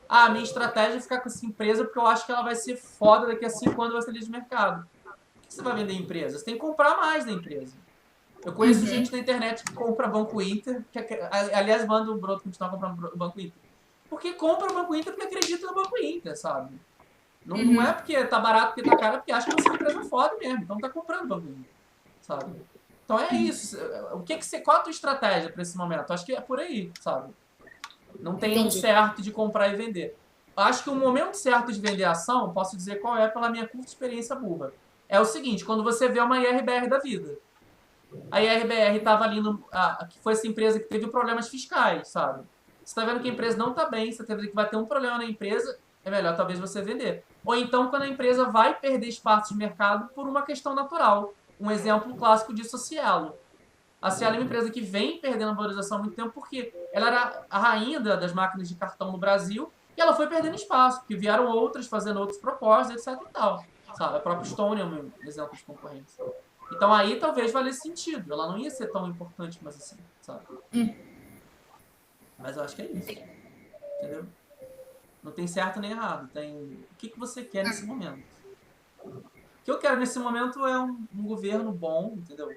A minha estratégia é ficar com essa empresa porque eu acho que ela vai ser foda daqui a 5 anos, vai ser líder de mercado. Por que você vai vender empresa? Você tem que comprar mais da empresa. Eu conheço gente na internet que compra Banco Inter, aliás, manda o Broto continuar comprando o Banco Inter. Porque compra o Banco Inter porque acredita no Banco Inter, sabe? Não é porque tá barato, porque tá caro, é porque acha que você é uma empresa foda mesmo. Então tá comprando o Banco Inter, sabe? Então é isso. Qual a tua estratégia para esse momento? Acho que é por aí, sabe? Não tem um certo de comprar e vender. Acho que o momento certo de vender ação, posso dizer qual é pela minha curta experiência burra. É o seguinte, quando você vê uma IRBR da vida. A IRBR estava ali, que foi essa empresa que teve problemas fiscais, sabe? Você está vendo que a empresa não está bem, você está vendo que vai ter um problema na empresa, é melhor talvez você vender. Ou então quando a empresa vai perder espaço de mercado por uma questão natural. Um exemplo clássico disso é a Cielo. A Cielo é uma empresa que vem perdendo valorização há muito tempo porque ela era a rainha das máquinas de cartão no Brasil e ela foi perdendo espaço, porque vieram outras fazendo outros propósitos, etc e tal. Sabe? A própria Stone é um exemplo de concorrência. Então aí talvez valesse sentido. Ela não ia ser tão importante, mas assim, sabe? Mas eu acho que é isso. Entendeu? Não tem certo nem errado. Tem o que você quer nesse momento. O que eu quero nesse momento é um governo bom, entendeu?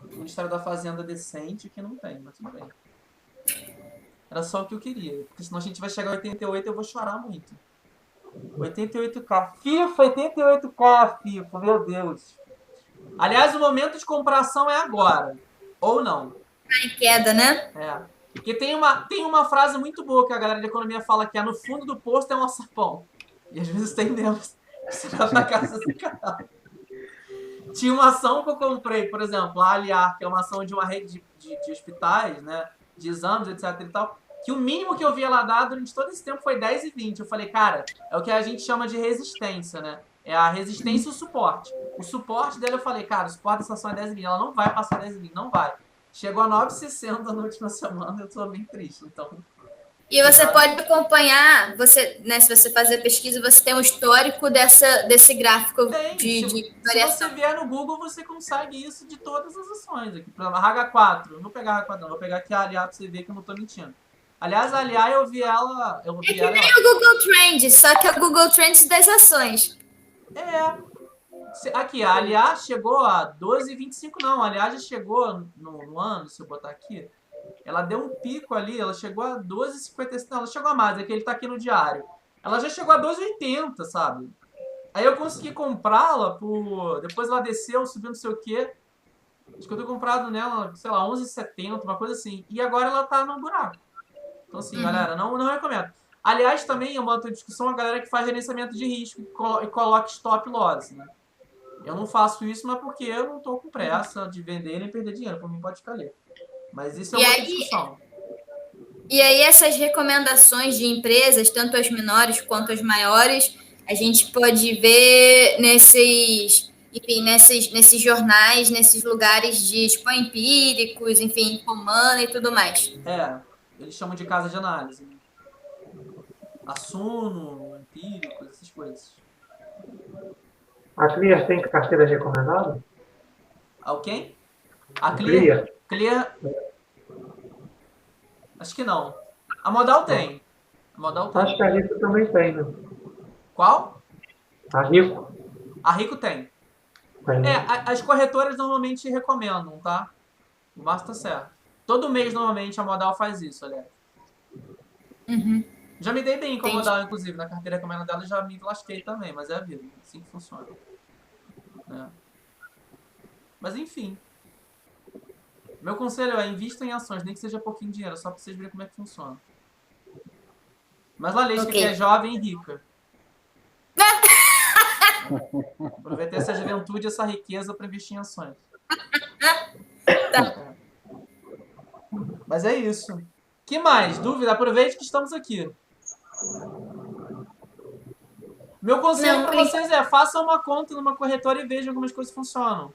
Um Ministério da Fazenda decente, que não tem, mas tudo bem. Era só o que eu queria. Porque senão a gente vai chegar a 88 e eu vou chorar muito. 88k. FIFA, 88k, FIFA. Meu Deus. Aliás, o momento de compração é agora. Ou não. Tá em queda, né? É. Porque tem uma frase muito boa que a galera de economia fala que é no fundo do posto é um alçapão. E às vezes tem mesmo. Você vai pra casa sem carro. Tinha uma ação que eu comprei, por exemplo, a Aliar, que é uma ação de uma rede de hospitais, né? De exames, etc e tal. Que o mínimo que eu vi ela dar durante todo esse tempo foi 10,20. Eu falei, cara, é o que a gente chama de resistência, né? É a resistência e o suporte. O suporte dela eu falei, cara, o suporte dessa ação é 10,20. Ela não vai passar 10,20, não vai. Chegou a 9,60 na última semana, eu tô bem triste, então... E você pode acompanhar, né, se você fazer pesquisa, você tem um histórico desse gráfico de variação. Se você vier no Google, você consegue isso de todas as ações. Aqui, por exemplo, a H4, não vou pegar a H4 não, vou pegar aqui a Aliar pra você ver que eu não tô mentindo. Aliás, a Aliar eu vi ela... É que nem o Google Trends, só que é o Google Trends das ações. Aqui, a Aliar chegou a 12,25, não. A Aliar já chegou no ano, se eu botar aqui. Ela deu um pico ali, ela chegou a 12,55. Não, ela chegou a mais, é que ele tá aqui no diário. Ela já chegou a 12,80, sabe? Aí eu consegui comprá-la por... Depois ela desceu, subiu não sei o quê. Acho que eu tenho comprado nela, sei lá, 11,70, uma coisa assim. E agora ela tá no buraco. Então assim, galera, não recomendo. Aliás, também é uma outra discussão a galera que faz gerenciamento de risco e coloca stop loss, né? Eu não faço isso, mas porque eu não tô com pressa de vender nem perder dinheiro. Por mim pode ficar ali. Mas isso é uma outra discussão. E aí essas recomendações de empresas, tanto as menores quanto as maiores, a gente pode ver nesses jornais, nesses lugares de empíricos, enfim, Comana e tudo mais. Eles chamam de casa de análise. Assuno, empíricos, essas coisas. A Clear tem carteira recomendada? A quem? A Clear? Clear? Acho que não. A Modal tem. Acho que a Rico também tem, né? Qual? A Rico. A Rico tem. As corretoras normalmente recomendam, tá? O Márcio tá certo. Todo mês, normalmente, a Modal faz isso, aliás. Já me dei bem com a Modal, inclusive. Na carteira recomendada dela, já me lasquei também, mas é a vida. Assim que funciona. Mas, enfim. Meu conselho é invista em ações, nem que seja pouquinho de dinheiro, só pra vocês verem como é que funciona. Mas Lalesca, que é jovem e rica. Aproveitar essa juventude, essa riqueza para investir em ações. Mas é isso. Que mais? Dúvida? Aproveite que estamos aqui. Meu conselho para vocês é façam uma conta numa corretora e vejam como as coisas funcionam.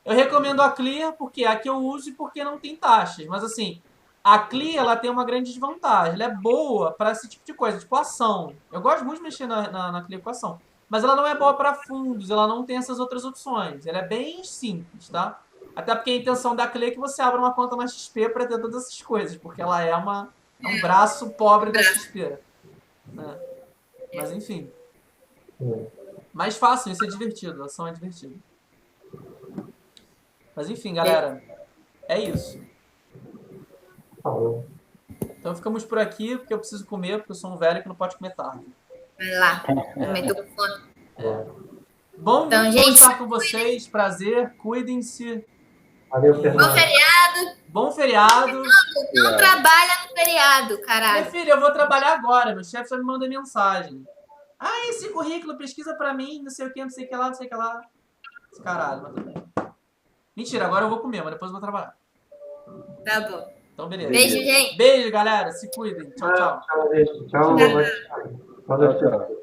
Eu recomendo a Clear porque é a que eu uso e porque não tem taxas. Mas assim, a Clear ela tem uma grande desvantagem. Ela é boa para esse tipo de coisa, tipo ação. Eu gosto muito de mexer na Clear com ação. Mas ela não é boa para fundos, ela não tem essas outras opções. Ela é bem simples, tá? Até porque a intenção da Clear é que você abra uma conta na XP para ter todas essas coisas. Porque ela é um braço pobre da XP. Né? Mas enfim. Mais fácil, isso é divertido. A ação é divertida. Mas enfim, galera, é isso. Então ficamos por aqui, porque eu preciso comer, porque eu sou um velho que não pode comer tarde. Vai lá, também tô com fome. Bom, então, gente, estar com vocês, prazer, cuidem-se. Valeu, Bom feriado. Bom feriado. Não trabalha no feriado, caralho. Minha filha, eu vou trabalhar agora, meu chefe só me manda mensagem. Esse currículo, pesquisa pra mim, não sei o que, não sei o que lá, não sei o que lá. Esse caralho, mas tudo bem. Mentira, agora eu vou comer, mas depois eu vou trabalhar. Tá bom. Então, beleza. Beijo, gente. Beijo, galera. Se cuidem. Tchau, tchau. Tchau, beijo. Tchau. Valeu, tchau.